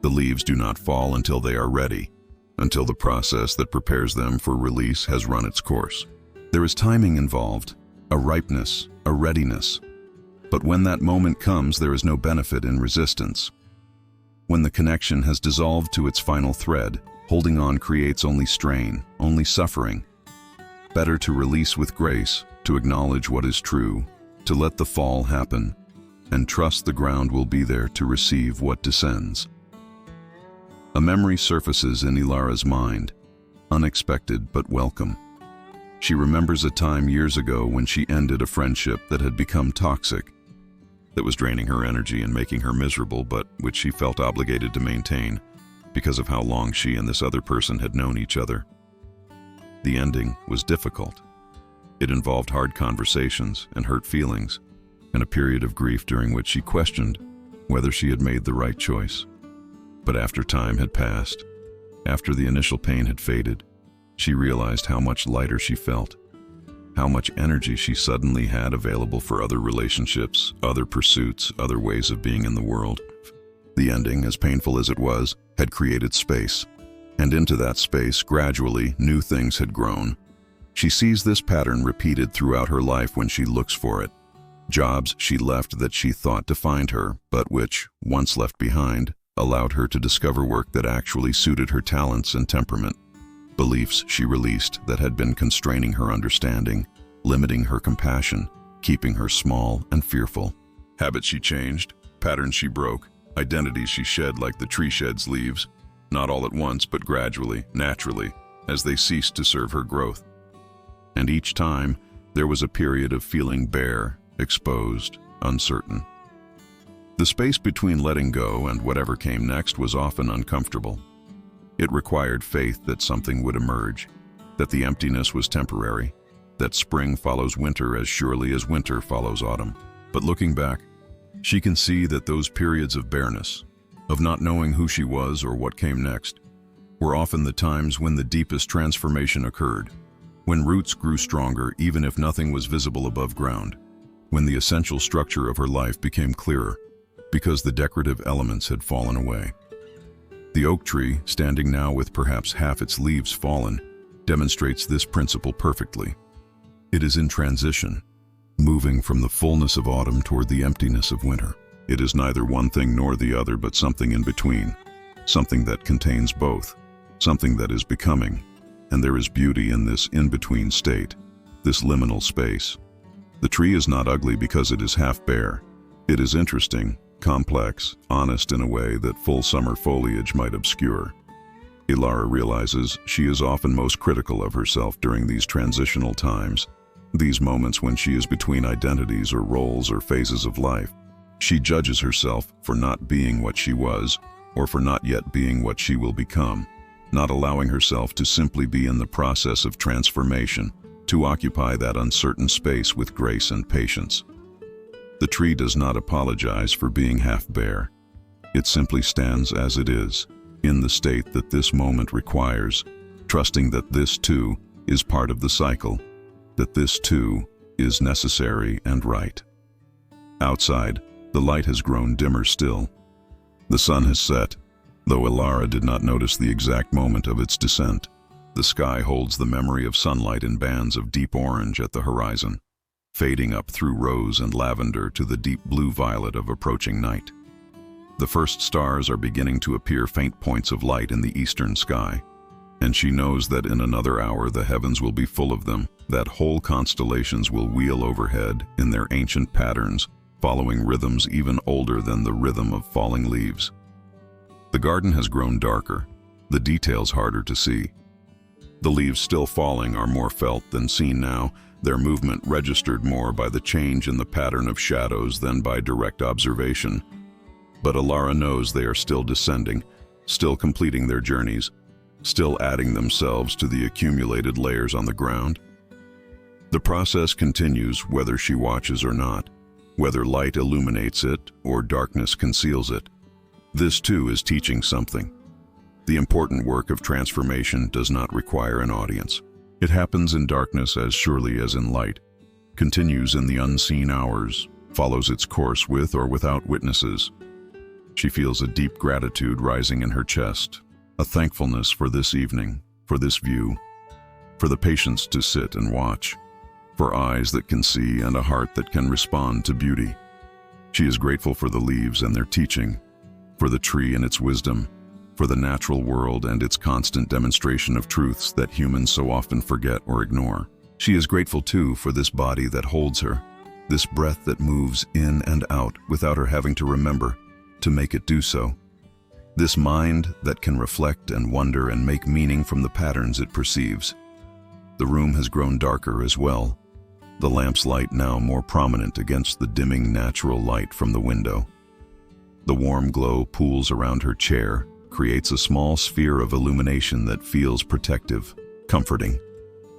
The leaves do not fall until they are ready, until the process that prepares them for release has run its course. There is timing involved, a ripeness, a readiness. But when that moment comes, there is no benefit in resistance. When the connection has dissolved to its final thread, holding on creates only strain, only suffering. Better to release with grace, to acknowledge what is true, to let the fall happen, and trust the ground will be there to receive what descends. A memory surfaces in Ilara's mind, unexpected but welcome. She remembers a time years ago when she ended a friendship that had become toxic, that was draining her energy and making her miserable, but which she felt obligated to maintain because of how long she and this other person had known each other. The ending was difficult. It involved hard conversations and hurt feelings, and a period of grief during which she questioned whether she had made the right choice. But after time had passed, after the initial pain had faded, she realized how much lighter she felt, how much energy she suddenly had available for other relationships, other pursuits, other ways of being in the world. The ending, as painful as it was, had created space, and into that space, gradually, new things had grown. She sees this pattern repeated throughout her life when she looks for it. Jobs she left that she thought defined her, but which, once left behind, allowed her to discover work that actually suited her talents and temperament. Beliefs she released that had been constraining her understanding, limiting her compassion, keeping her small and fearful. Habits she changed, patterns she broke, identities she shed like the tree sheds leaves, not all at once but gradually, naturally, as they ceased to serve her growth. And each time, there was a period of feeling bare, exposed, uncertain. The space between letting go and whatever came next was often uncomfortable. It required faith that something would emerge, that the emptiness was temporary, that spring follows winter as surely as winter follows autumn. But looking back, she can see that those periods of bareness, of not knowing who she was or what came next, were often the times when the deepest transformation occurred, when roots grew stronger even if nothing was visible above ground, when the essential structure of her life became clearer, because the decorative elements had fallen away. The oak tree, standing now with perhaps half its leaves fallen, demonstrates this principle perfectly. It is in transition, moving from the fullness of autumn toward the emptiness of winter. It is neither one thing nor the other, but something in between, something that contains both, something that is becoming, and there is beauty in this in-between state, this liminal space. The tree is not ugly because it is half bare. It is interesting, complex, honest in a way that full summer foliage might obscure. Ilara realizes she is often most critical of herself during these transitional times, these moments when she is between identities or roles or phases of life. She judges herself for not being what she was, or for not yet being what she will become, not allowing herself to simply be in the process of transformation, to occupy that uncertain space with grace and patience. The tree does not apologize for being half bare. It simply stands as it is, in the state that this moment requires, trusting that this too is part of the cycle, that this too is necessary and right. Outside, the light has grown dimmer still. The sun has set, though Ilara did not notice the exact moment of its descent. The sky holds the memory of sunlight in bands of deep orange at the horizon, fading up through rose and lavender to the deep blue-violet of approaching night. The first stars are beginning to appear, faint points of light in the eastern sky, and she knows that in another hour the heavens will be full of them, that whole constellations will wheel overhead in their ancient patterns, following rhythms even older than the rhythm of falling leaves. The garden has grown darker, the details harder to see. The leaves still falling are more felt than seen now, their movement registered more by the change in the pattern of shadows than by direct observation. But Ilara knows they are still descending, still completing their journeys, still adding themselves to the accumulated layers on the ground. The process continues whether she watches or not, whether light illuminates it or darkness conceals it. This too is teaching something. The important work of transformation does not require an audience. It happens in darkness as surely as in light, continues in the unseen hours, follows its course with or without witnesses. She feels a deep gratitude rising in her chest, a thankfulness for this evening, for this view, for the patience to sit and watch, for eyes that can see and a heart that can respond to beauty. She is grateful for the leaves and their teaching, for the tree and its wisdom, for the natural world and its constant demonstration of truths that humans so often forget or ignore. She is grateful too for this body that holds her, this breath that moves in and out without her having to remember to make it do so, this mind that can reflect and wonder and make meaning from the patterns it perceives. The room has grown darker as well, the lamp's light now more prominent against the dimming natural light from the window. The warm glow pools around her chair, creates a small sphere of illumination that feels protective, comforting,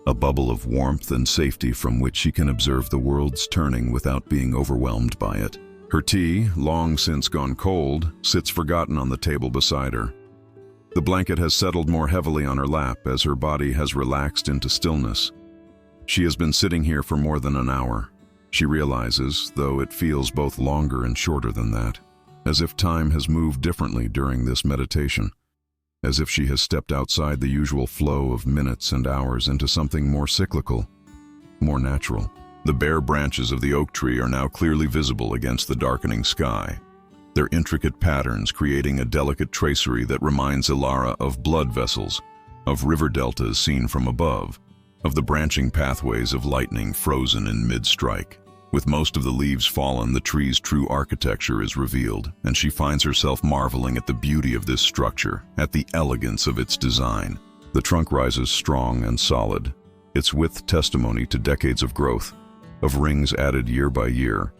a bubble of warmth and safety from which she can observe the world's turning without being overwhelmed by it. Her tea, long since gone cold, sits forgotten on the table beside her. The blanket has settled more heavily on her lap as her body has relaxed into stillness. She has been sitting here for more than an hour. She realizes, though it feels both longer and shorter than that, as if time has moved differently during this meditation, as if she has stepped outside the usual flow of minutes and hours into something more cyclical, more natural. The bare branches of the oak tree are now clearly visible against the darkening sky, their intricate patterns creating a delicate tracery that reminds Ilara of blood vessels, of river deltas seen from above, of the branching pathways of lightning frozen in mid-strike. With most of the leaves fallen, the tree's true architecture is revealed, and she finds herself marveling at the beauty of this structure, at the elegance of its design. The trunk rises strong and solid, its width testimony to decades of growth, of rings added year by year,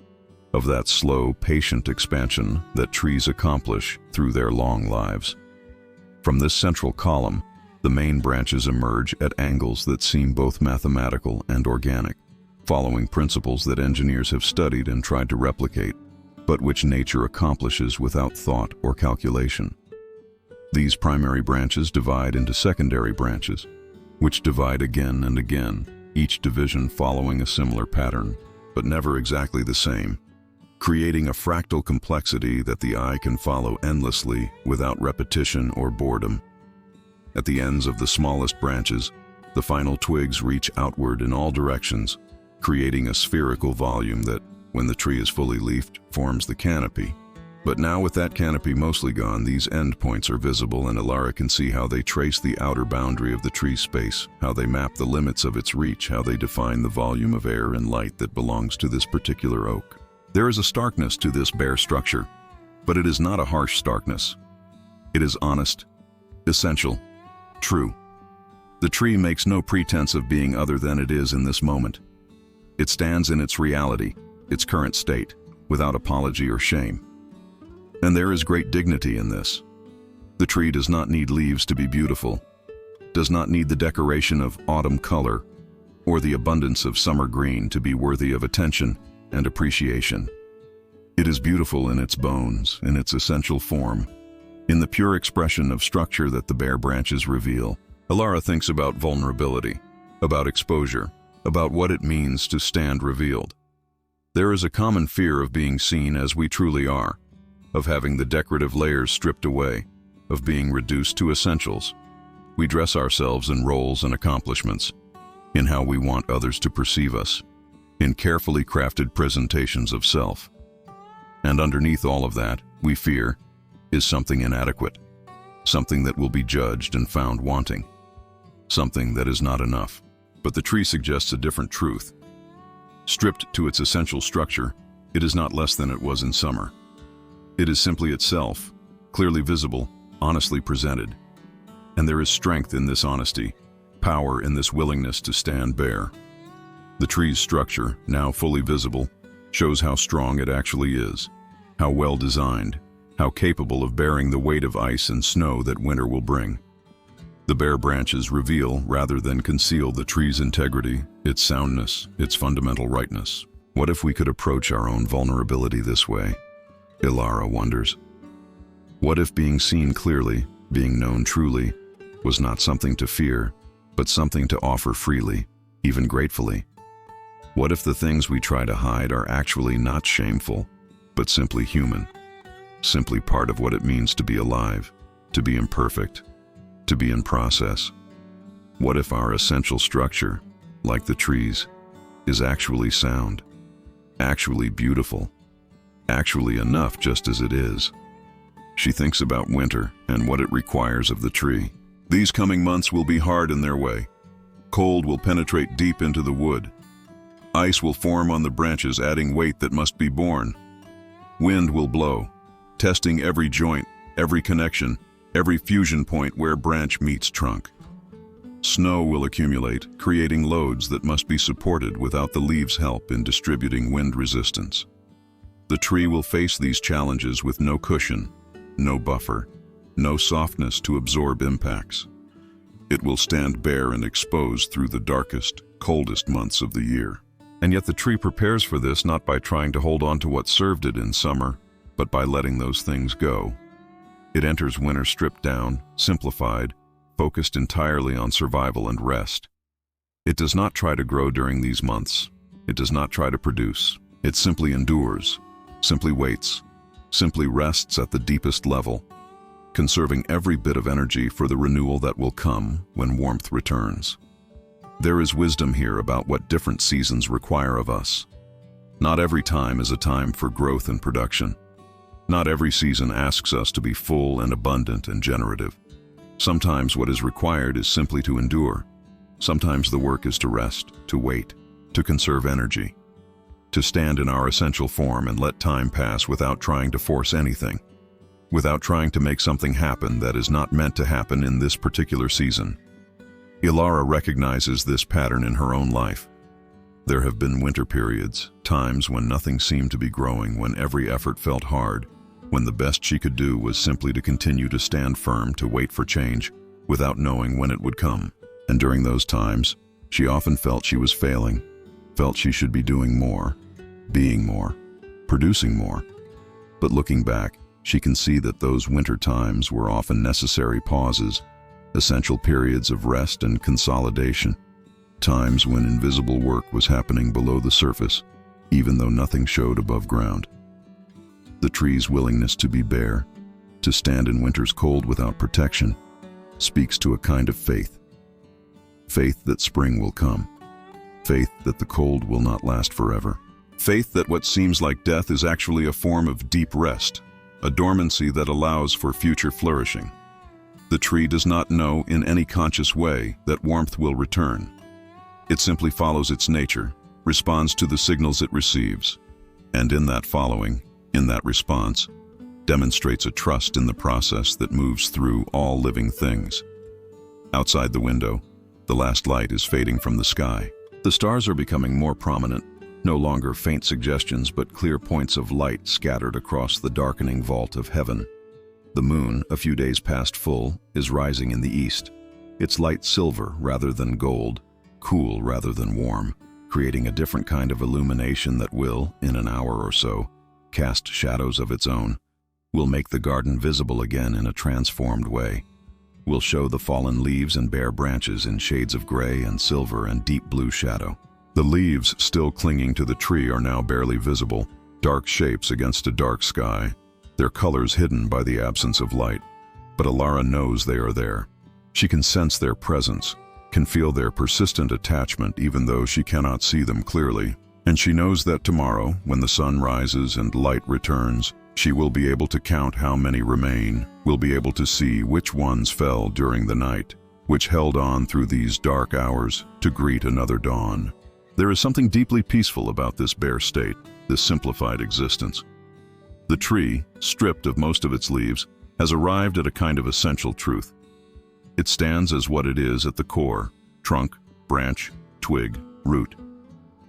of that slow, patient expansion that trees accomplish through their long lives. From this central column, the main branches emerge at angles that seem both mathematical and organic, following principles that engineers have studied and tried to replicate, but which nature accomplishes without thought or calculation. These primary branches divide into secondary branches, which divide again and again, each division following a similar pattern, but never exactly the same, creating a fractal complexity that the eye can follow endlessly without repetition or boredom. At the ends of the smallest branches, the final twigs reach outward in all directions, creating a spherical volume that, when the tree is fully leafed, forms the canopy. But now with that canopy mostly gone, these endpoints are visible, and Ilara can see how they trace the outer boundary of the tree's space, how they map the limits of its reach, how they define the volume of air and light that belongs to this particular oak. There is a starkness to this bare structure, but it is not a harsh starkness. It is honest, essential, true. The tree makes no pretense of being other than it is in this moment. It stands in its reality, its current state, without apology or shame. And there is great dignity in this. The tree does not need leaves to be beautiful, does not need the decoration of autumn color or the abundance of summer green to be worthy of attention and appreciation. It is beautiful in its bones, in its essential form, in the pure expression of structure that the bare branches reveal. Ilara thinks about vulnerability, about exposure, about what it means to stand revealed. There is a common fear of being seen as we truly are, of having the decorative layers stripped away, of being reduced to essentials. We dress ourselves in roles and accomplishments, in how we want others to perceive us, in carefully crafted presentations of self. And underneath all of that, we fear, is something inadequate, something that will be judged and found wanting, something that is not enough. But the tree suggests a different truth. Stripped to its essential structure, it is not less than it was in summer. It is simply itself, clearly visible, honestly presented. And there is strength in this honesty, power in this willingness to stand bare. The tree's structure, now fully visible, shows how strong it actually is, how well designed, how capable of bearing the weight of ice and snow that winter will bring. The bare branches reveal rather than conceal the tree's integrity, its soundness, its fundamental rightness. What if we could approach our own vulnerability this way? Ilara wonders. What if being seen clearly, being known truly, was not something to fear, but something to offer freely, even gratefully? What if the things we try to hide are actually not shameful, but simply human, simply part of what it means to be alive, to be imperfect, to be in process? What if our essential structure, like the trees, is actually sound, actually beautiful, actually enough just as it is? She thinks about winter and what it requires of the tree. These coming months will be hard in their way. Cold will penetrate deep into the wood. Ice will form on the branches, adding weight that must be borne. Wind will blow, testing every joint, every connection, every fusion point where branch meets trunk. Snow will accumulate, creating loads that must be supported without the leaves' help in distributing wind resistance. The tree will face these challenges with no cushion, no buffer, no softness to absorb impacts. It will stand bare and exposed through the darkest, coldest months of the year. And yet the tree prepares for this not by trying to hold on to what served it in summer, but by letting those things go. It enters winter stripped down, simplified, focused entirely on survival and rest. It does not try to grow during these months. It does not try to produce. It simply endures, simply waits, simply rests at the deepest level, conserving every bit of energy for the renewal that will come when warmth returns. There is wisdom here about what different seasons require of us. Not every time is a time for growth and production. Not every season asks us to be full and abundant and generative. Sometimes what is required is simply to endure. Sometimes the work is to rest, to wait, to conserve energy, to stand in our essential form and let time pass without trying to force anything, without trying to make something happen that is not meant to happen in this particular season. Ilara recognizes this pattern in her own life. There have been winter periods, times when nothing seemed to be growing, when every effort felt hard, when the best she could do was simply to continue to stand firm, to wait for change, without knowing when it would come. And during those times, she often felt she was failing, felt she should be doing more, being more, producing more. But looking back, she can see that those winter times were often necessary pauses, essential periods of rest and consolidation, times when invisible work was happening below the surface, even though nothing showed above ground. The tree's willingness to be bare, to stand in winter's cold without protection, speaks to a kind of faith. Faith that spring will come. Faith that the cold will not last forever. Faith that what seems like death is actually a form of deep rest, a dormancy that allows for future flourishing. The tree does not know in any conscious way that warmth will return. It simply follows its nature, responds to the signals it receives, and in that following, in that response, demonstrates a trust in the process that moves through all living things. Outside the window, the last light is fading from the sky. The stars are becoming more prominent, No longer faint suggestions, but clear points of light scattered across the darkening vault of heaven. The moon, a few days past full, is rising in the east. Its light silver rather than gold, cool rather than warm, creating a different kind of illumination that will, in an hour or so, cast shadows of its own, will make the garden visible again in a transformed way, will show the fallen leaves and bare branches in shades of gray and silver and deep blue shadow. The leaves still clinging to the tree are now barely visible, dark shapes against a dark sky, their colors hidden by the absence of light. But Ilara knows they are there. She can sense their presence, can feel their persistent attachment even though she cannot see them clearly. And she knows that tomorrow, when the sun rises and light returns, she will be able to count how many remain, will be able to see which ones fell during the night, which held on through these dark hours to greet another dawn. There is something deeply peaceful about this bare state, this simplified existence. The tree, stripped of most of its leaves, has arrived at a kind of essential truth. It stands as what it is at the core: trunk, branch, twig, root.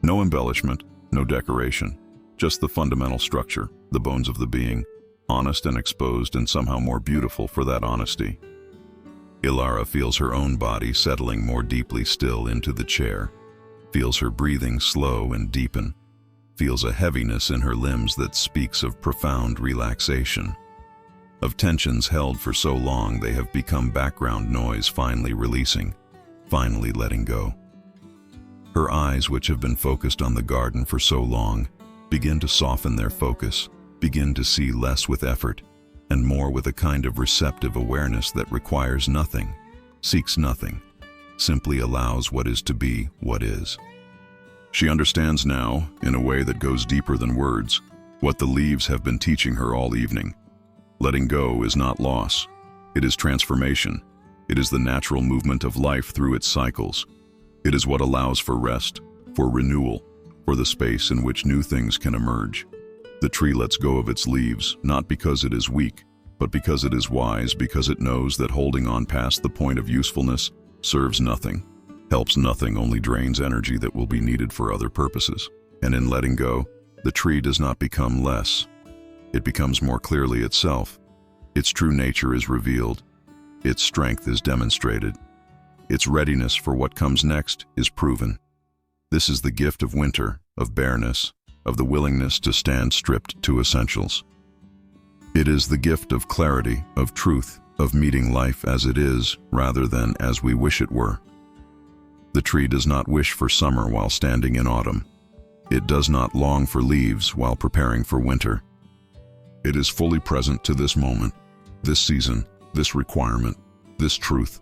No embellishment, no decoration, just the fundamental structure, the bones of the being, honest and exposed and somehow more beautiful for that honesty. Ilara feels her own body settling more deeply still into the chair, feels her breathing slow and deepen, feels a heaviness in her limbs that speaks of profound relaxation, of tensions held for so long they have become background noise finally releasing, finally letting go. Her eyes, which have been focused on the garden for so long, begin to soften their focus, begin to see less with effort, and more with a kind of receptive awareness that requires nothing, seeks nothing, simply allows what is to be what is. She understands now, in a way that goes deeper than words, what the leaves have been teaching her all evening. Letting go is not loss. It is transformation. It is the natural movement of life through its cycles. It is what allows for rest, for renewal, for the space in which new things can emerge. The tree lets go of its leaves, not because it is weak, but because it is wise, because it knows that holding on past the point of usefulness serves nothing, helps nothing, only drains energy that will be needed for other purposes. And in letting go, the tree does not become less. It becomes more clearly itself. Its true nature is revealed. Its strength is demonstrated. Its readiness for what comes next is proven. This is the gift of winter, of bareness, of the willingness to stand stripped to essentials. It is the gift of clarity, of truth, of meeting life as it is rather than as we wish it were. The tree does not wish for summer while standing in autumn. It does not long for leaves while preparing for winter. It is fully present to this moment, this season, this requirement, this truth.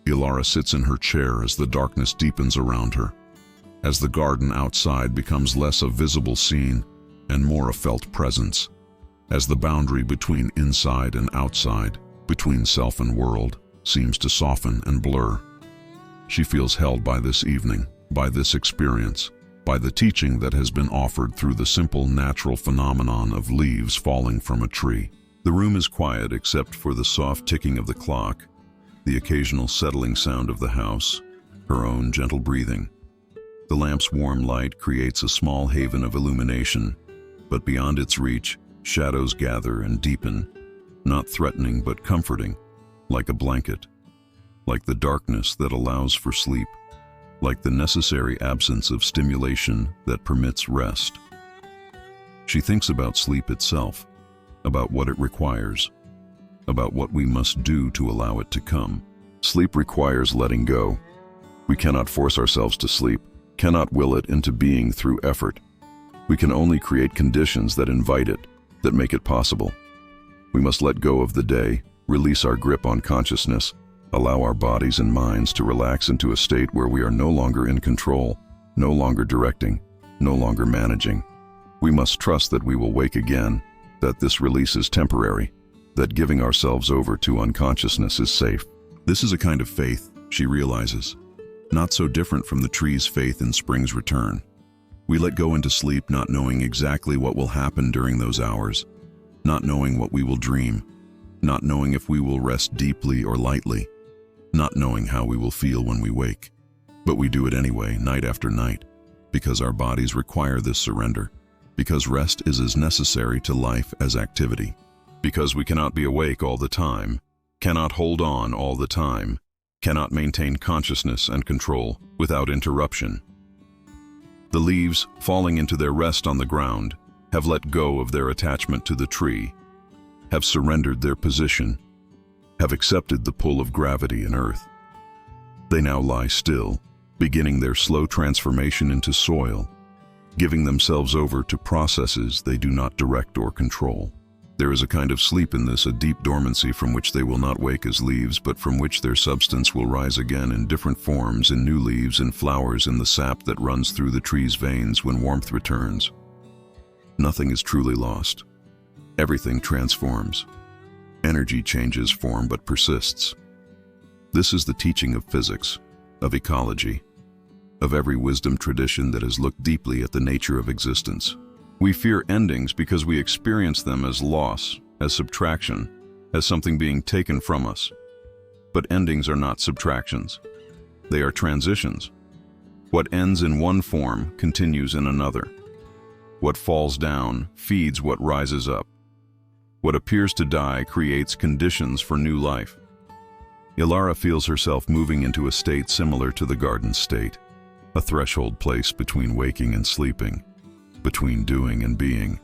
Ilara sits in her chair as the darkness deepens around her, as the garden outside becomes less a visible scene and more a felt presence, as the boundary between inside and outside, between self and world, seems to soften and blur. She feels held by this evening, by this experience, by the teaching that has been offered through the simple natural phenomenon of leaves falling from a tree. The room is quiet except for the soft ticking of the clock, the occasional settling sound of the house, her own gentle breathing. The lamp's warm light creates a small haven of illumination, but beyond its reach, shadows gather and deepen, not threatening but comforting, like a blanket, like the darkness that allows for sleep, like the necessary absence of stimulation that permits rest. She thinks about sleep itself, about what it requires, about what we must do to allow it to come. Sleep requires letting go. We cannot force ourselves to sleep, cannot will it into being through effort. We can only create conditions that invite it, that make it possible. We must let go of the day, release our grip on consciousness, allow our bodies and minds to relax into a state where we are no longer in control, no longer directing, no longer managing. We must trust that we will wake again, that this release is temporary, that giving ourselves over to unconsciousness is safe. This is a kind of faith, she realizes, not so different from the tree's faith in spring's return. We let go into sleep not knowing exactly what will happen during those hours, not knowing what we will dream, not knowing if we will rest deeply or lightly, not knowing how we will feel when we wake. But we do it anyway, night after night. because our bodies require this surrender, because rest is as necessary to life as activity, because we cannot be awake all the time, cannot hold on all the time, cannot maintain consciousness and control without interruption. The leaves, falling into their rest on the ground, have let go of their attachment to the tree, have surrendered their position, have accepted the pull of gravity and earth. They now lie still, beginning their slow transformation into soil, giving themselves over to processes they do not direct or control. There is a kind of sleep in this, a deep dormancy from which they will not wake as leaves, but from which their substance will rise again in different forms, in new leaves, in flowers, in the sap that runs through the tree's veins when warmth returns. Nothing is truly lost. Everything transforms. Energy changes form but persists. This is the teaching of physics, of ecology, of every wisdom tradition that has looked deeply at the nature of existence. We fear endings because we experience them as loss, as subtraction, as something being taken from us. But endings are not subtractions. They are transitions. What ends in one form continues in another. What falls down feeds what rises up. What appears to die creates conditions for new life. Ilara feels herself moving into a state similar to the garden state, a threshold place between waking and sleeping, between doing and being,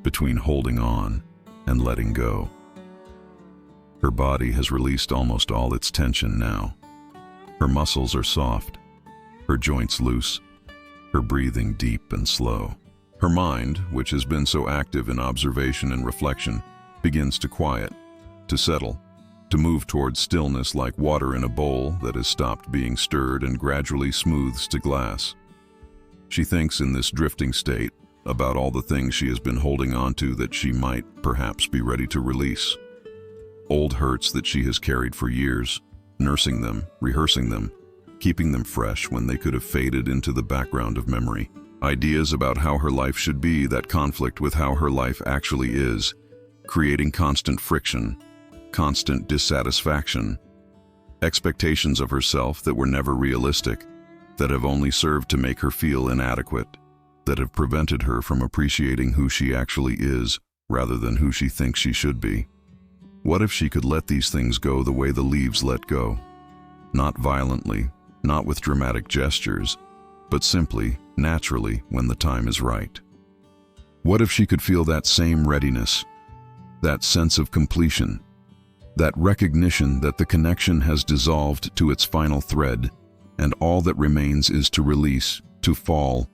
between holding on and letting go. Her body has released almost all its tension now. Her muscles are soft, her joints loose, her breathing deep and slow. Her mind, which has been so active in observation and reflection, begins to quiet, to settle, to move towards stillness like water in a bowl that has stopped being stirred and gradually smooths to glass. She thinks in this drifting state about all the things she has been holding on to that she might perhaps be ready to release. Old hurts that she has carried for years, nursing them, rehearsing them, keeping them fresh when they could have faded into the background of memory. Ideas about how her life should be that conflict with how her life actually is, creating constant friction, constant dissatisfaction. Expectations of herself that were never realistic, that have only served to make her feel inadequate, that have prevented her from appreciating who she actually is rather than who she thinks she should be. What if she could let these things go the way the leaves let go? Not violently, not with dramatic gestures, but simply, naturally, when the time is right. What if she could feel that same readiness, that sense of completion, that recognition that the connection has dissolved to its final thread, and all that remains is to release, to fall,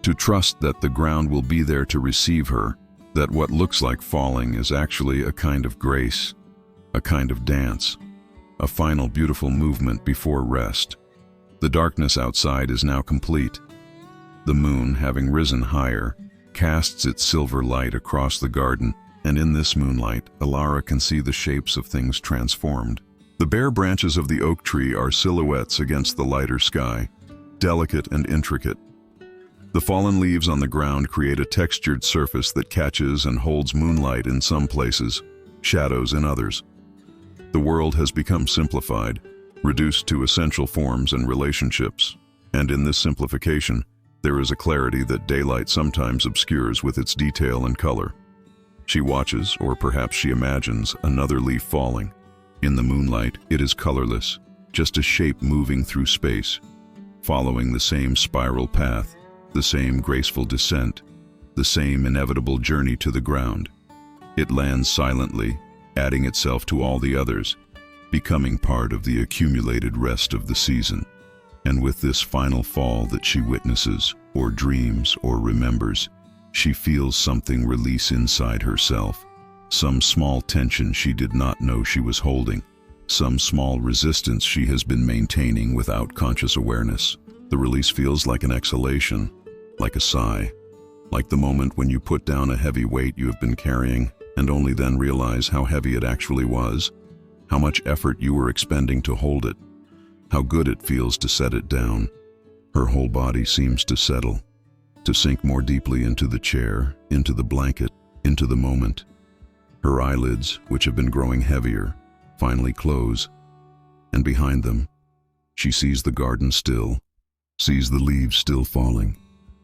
to trust that the ground will be there to receive her, that what looks like falling is actually a kind of grace, a kind of dance, a final beautiful movement before rest. The darkness outside is now complete. The moon, having risen higher, casts its silver light across the garden, and in this moonlight, Ilara can see the shapes of things transformed. The bare branches of the oak tree are silhouettes against the lighter sky, delicate and intricate. The fallen leaves on the ground create a textured surface that catches and holds moonlight in some places, shadows in others. The world has become simplified, reduced to essential forms and relationships, and in this simplification, there is a clarity that daylight sometimes obscures with its detail and color. She watches, or perhaps she imagines, another leaf falling. In the moonlight, it is colorless, just a shape moving through space, following the same spiral path, the same graceful descent, the same inevitable journey to the ground. It lands silently, adding itself to all the others, becoming part of the accumulated rest of the season. And with this final fall that she witnesses, or dreams, or remembers, she feels something release inside herself, some small tension she did not know she was holding, some small resistance she has been maintaining without conscious awareness. The release feels like an exhalation, like a sigh, like the moment when you put down a heavy weight you have been carrying and only then realize how heavy it actually was, how much effort you were expending to hold it, how good it feels to set it down. Her whole body seems to settle, to sink more deeply into the chair, into the blanket, into the moment. Her eyelids, which have been growing heavier, finally close, and behind them, she sees the garden still, sees the leaves still falling,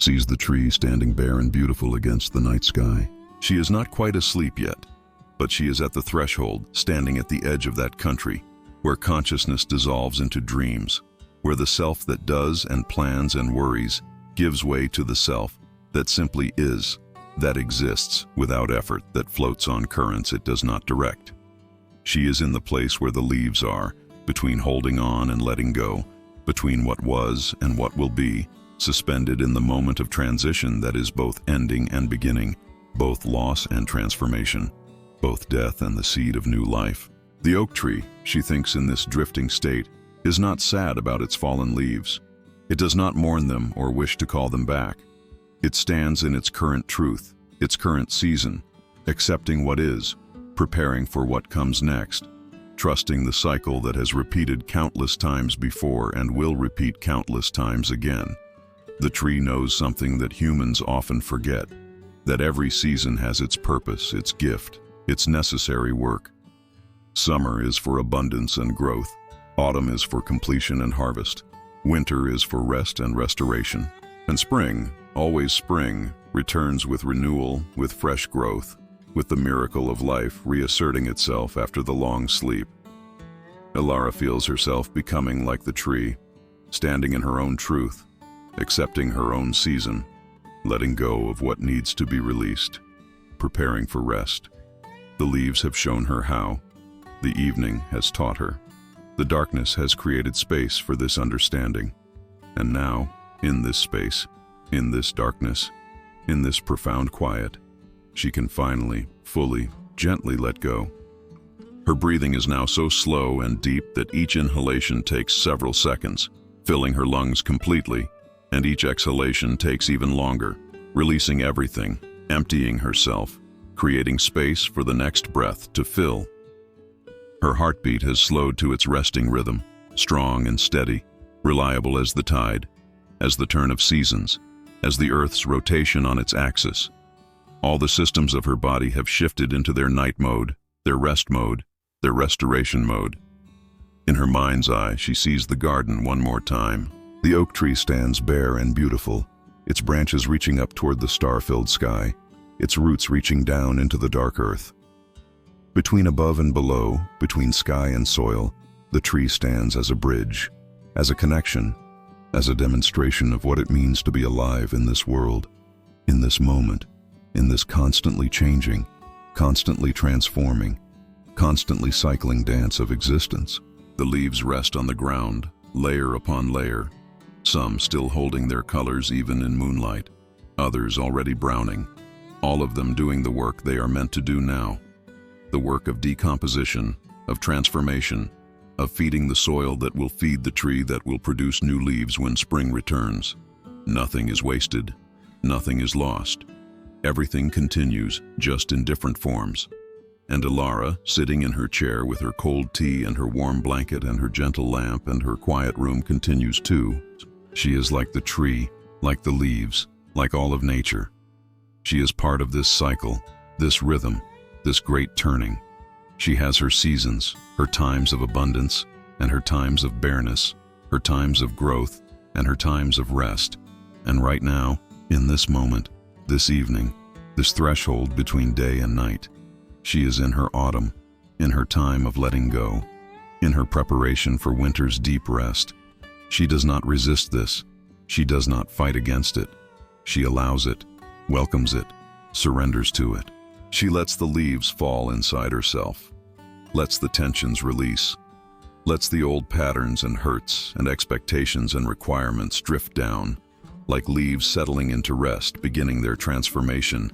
sees the tree standing bare and beautiful against the night sky. She is not quite asleep yet, but she is at the threshold, standing at the edge of that country, where consciousness dissolves into dreams, where the self that does and plans and worries gives way to the self that simply is, that exists without effort, that floats on currents it does not direct. She is in the place where the leaves are, between holding on and letting go, between what was and what will be, suspended in the moment of transition that is both ending and beginning, both loss and transformation, both death and the seed of new life. The oak tree, she thinks in this drifting state, is not sad about its fallen leaves. It does not mourn them or wish to call them back. It stands in its current truth, its current season, accepting what is, preparing for what comes next, trusting the cycle that has repeated countless times before and will repeat countless times again. The tree knows something that humans often forget, that every season has its purpose, its gift, its necessary work. Summer is for abundance and growth. Autumn is for completion and harvest. Winter is for rest and restoration. And spring, always spring, returns with renewal, with fresh growth, with the miracle of life reasserting itself after the long sleep. Ilara feels herself becoming like the tree, standing in her own truth, accepting her own season, letting go of what needs to be released, preparing for rest. The leaves have shown her how. The evening has taught her. The darkness has created space for this understanding. And now, in this space, in this darkness, in this profound quiet, she can finally, fully, gently let go. Her breathing is now so slow and deep that each inhalation takes several seconds, filling her lungs completely, and each exhalation takes even longer, releasing everything, emptying herself, creating space for the next breath to fill. Her heartbeat has slowed to its resting rhythm, strong and steady, reliable as the tide, as the turn of seasons, as the Earth's rotation on its axis. All the systems of her body have shifted into their night mode, their rest mode, their restoration mode. In her mind's eye, she sees the garden one more time. The oak tree stands bare and beautiful, its branches reaching up toward the star-filled sky, its roots reaching down into the dark earth. Between above and below, between sky and soil, the tree stands as a bridge, as a connection, as a demonstration of what it means to be alive in this world, in this moment, in this constantly changing, constantly transforming, constantly cycling dance of existence. The leaves rest on the ground, layer upon layer, some still holding their colors even in moonlight, others already browning, all of them doing the work they are meant to do now. The work of decomposition, of transformation, of feeding the soil that will feed the tree that will produce new leaves when spring returns. Nothing is wasted, nothing is lost. Everything continues, just in different forms. And Ilara, sitting in her chair with her cold tea and her warm blanket and her gentle lamp and her quiet room, continues too. She is like the tree, like the leaves, like all of nature. She is part of this cycle, this rhythm, this great turning. She has her seasons, her times of abundance, and her times of bareness, her times of growth, and her times of rest. And right now, in this moment, this evening, this threshold between day and night, she is in her autumn, in her time of letting go, in her preparation for winter's deep rest. She does not resist this. She does not fight against it. She allows it, welcomes it, surrenders to it. She lets the leaves fall inside herself, lets the tensions release, lets the old patterns and hurts and expectations and requirements drift down, like leaves settling into rest, beginning their transformation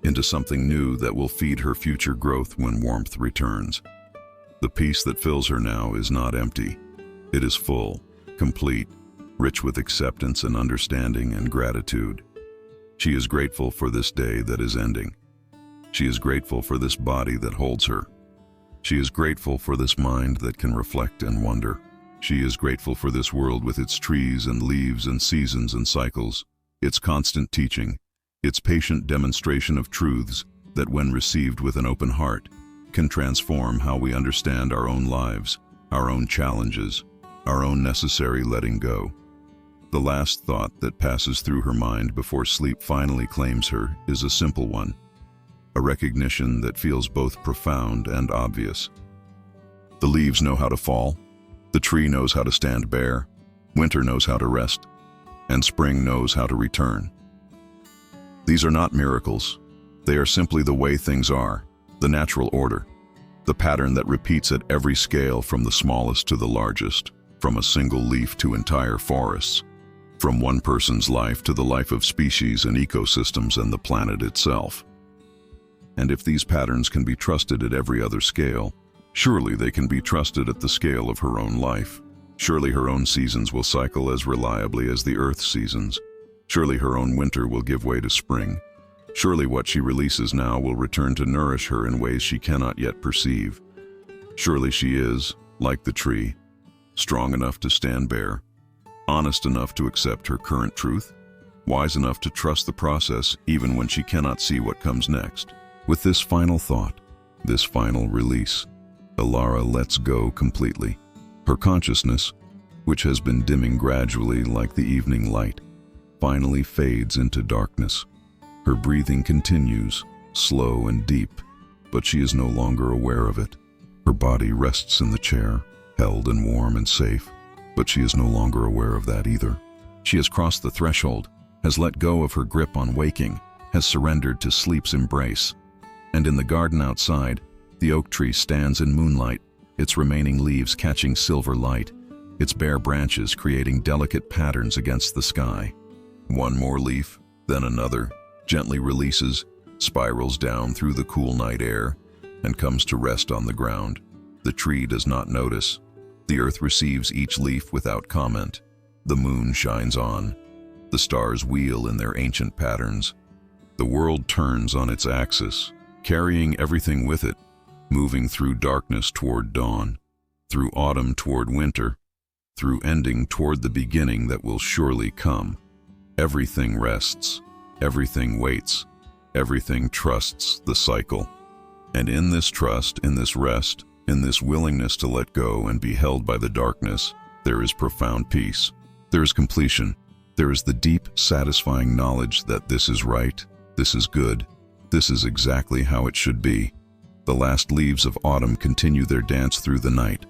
into something new that will feed her future growth when warmth returns. The peace that fills her now is not empty. It is full, complete, rich with acceptance and understanding and gratitude. She is grateful for this day that is ending. She is grateful for this body that holds her. She is grateful for this mind that can reflect and wonder. She is grateful for this world with its trees and leaves and seasons and cycles, its constant teaching, its patient demonstration of truths that, when received with an open heart, can transform how we understand our own lives, our own challenges, our own necessary letting go. The last thought that passes through her mind before sleep finally claims her is a simple one, a recognition that feels both profound and obvious. The leaves know how to fall, the tree knows how to stand bare, winter knows how to rest, and spring knows how to return. These are not miracles. They are simply the way things are, the natural order, the pattern that repeats at every scale from the smallest to the largest, from a single leaf to entire forests, from one person's life to the life of species and ecosystems and the planet itself. And if these patterns can be trusted at every other scale, surely they can be trusted at the scale of her own life. Surely her own seasons will cycle as reliably as the Earth's seasons. Surely her own winter will give way to spring. Surely what she releases now will return to nourish her in ways she cannot yet perceive. Surely she is, like the tree, strong enough to stand bare, honest enough to accept her current truth, wise enough to trust the process even when she cannot see what comes next. With this final thought, this final release, Alara lets go completely. Her consciousness, which has been dimming gradually like the evening light, finally fades into darkness. Her breathing continues, slow and deep, but she is no longer aware of it. Her body rests in the chair, held and warm and safe, but she is no longer aware of that either. She has crossed the threshold, has let go of her grip on waking, has surrendered to sleep's embrace. And in the garden outside, the oak tree stands in moonlight, its remaining leaves catching silver light, its bare branches creating delicate patterns against the sky. One more leaf, then another, gently releases, spirals down through the cool night air, and comes to rest on the ground. The tree does not notice. The earth receives each leaf without comment. The moon shines on. The stars wheel in their ancient patterns. The world turns on its axis, carrying everything with it, moving through darkness toward dawn, through autumn toward winter, through ending toward the beginning that will surely come. Everything rests, everything waits, everything trusts the cycle. And in this trust, in this rest, in this willingness to let go and be held by the darkness, there is profound peace. There is completion. There is the deep, satisfying knowledge that this is right, this is good, this is exactly how it should be. The last leaves of autumn continue their dance through the night,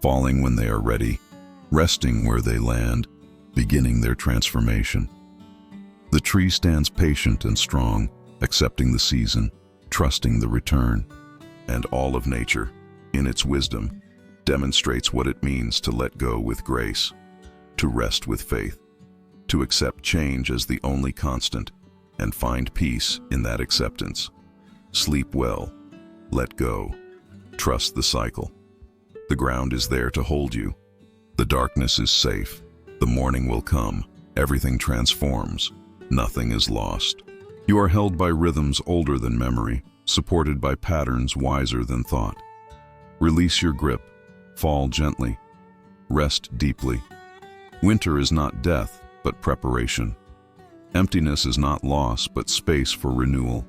falling when they are ready, resting where they land, beginning their transformation. The tree stands patient and strong, accepting the season, trusting the return, and all of nature, in its wisdom, demonstrates what it means to let go with grace, to rest with faith, to accept change as the only constant, and find peace in that acceptance. Sleep well, let go, trust the cycle. The ground is there to hold you. The darkness is safe. The morning will come. Everything transforms. Nothing is lost. You are held by rhythms older than memory, supported by patterns wiser than thought. Release your grip. Fall gently. Rest deeply. Winter is not death, but preparation. Emptiness is not loss, but space for renewal.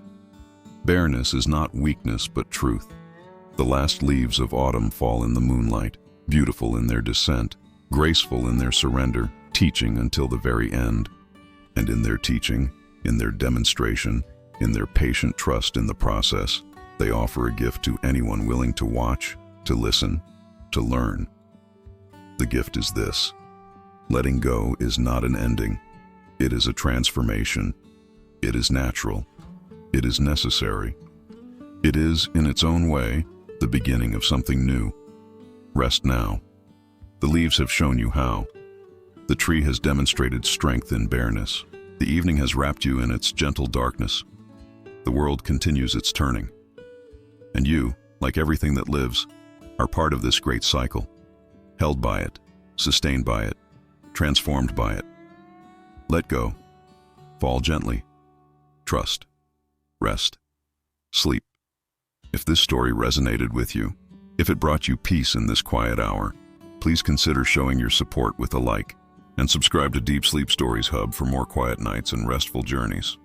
Bareness is not weakness, but truth. The last leaves of autumn fall in the moonlight, beautiful in their descent, graceful in their surrender, teaching until the very end. And in their teaching, in their demonstration, in their patient trust in the process, they offer a gift to anyone willing to watch, to listen, to learn. The gift is this: letting go is not an ending. It is a transformation. It is natural. It is necessary. It is, in its own way, the beginning of something new. Rest now. The leaves have shown you how. The tree has demonstrated strength in bareness. The evening has wrapped you in its gentle darkness. The world continues its turning. And you, like everything that lives, are part of this great cycle, held by it, sustained by it, transformed by it. Let go. Fall gently. Trust. Rest. Sleep. If this story resonated with you, if it brought you peace in this quiet hour, please consider showing your support with a like, and subscribe to Deep Sleep Stories Hub for more quiet nights and restful journeys.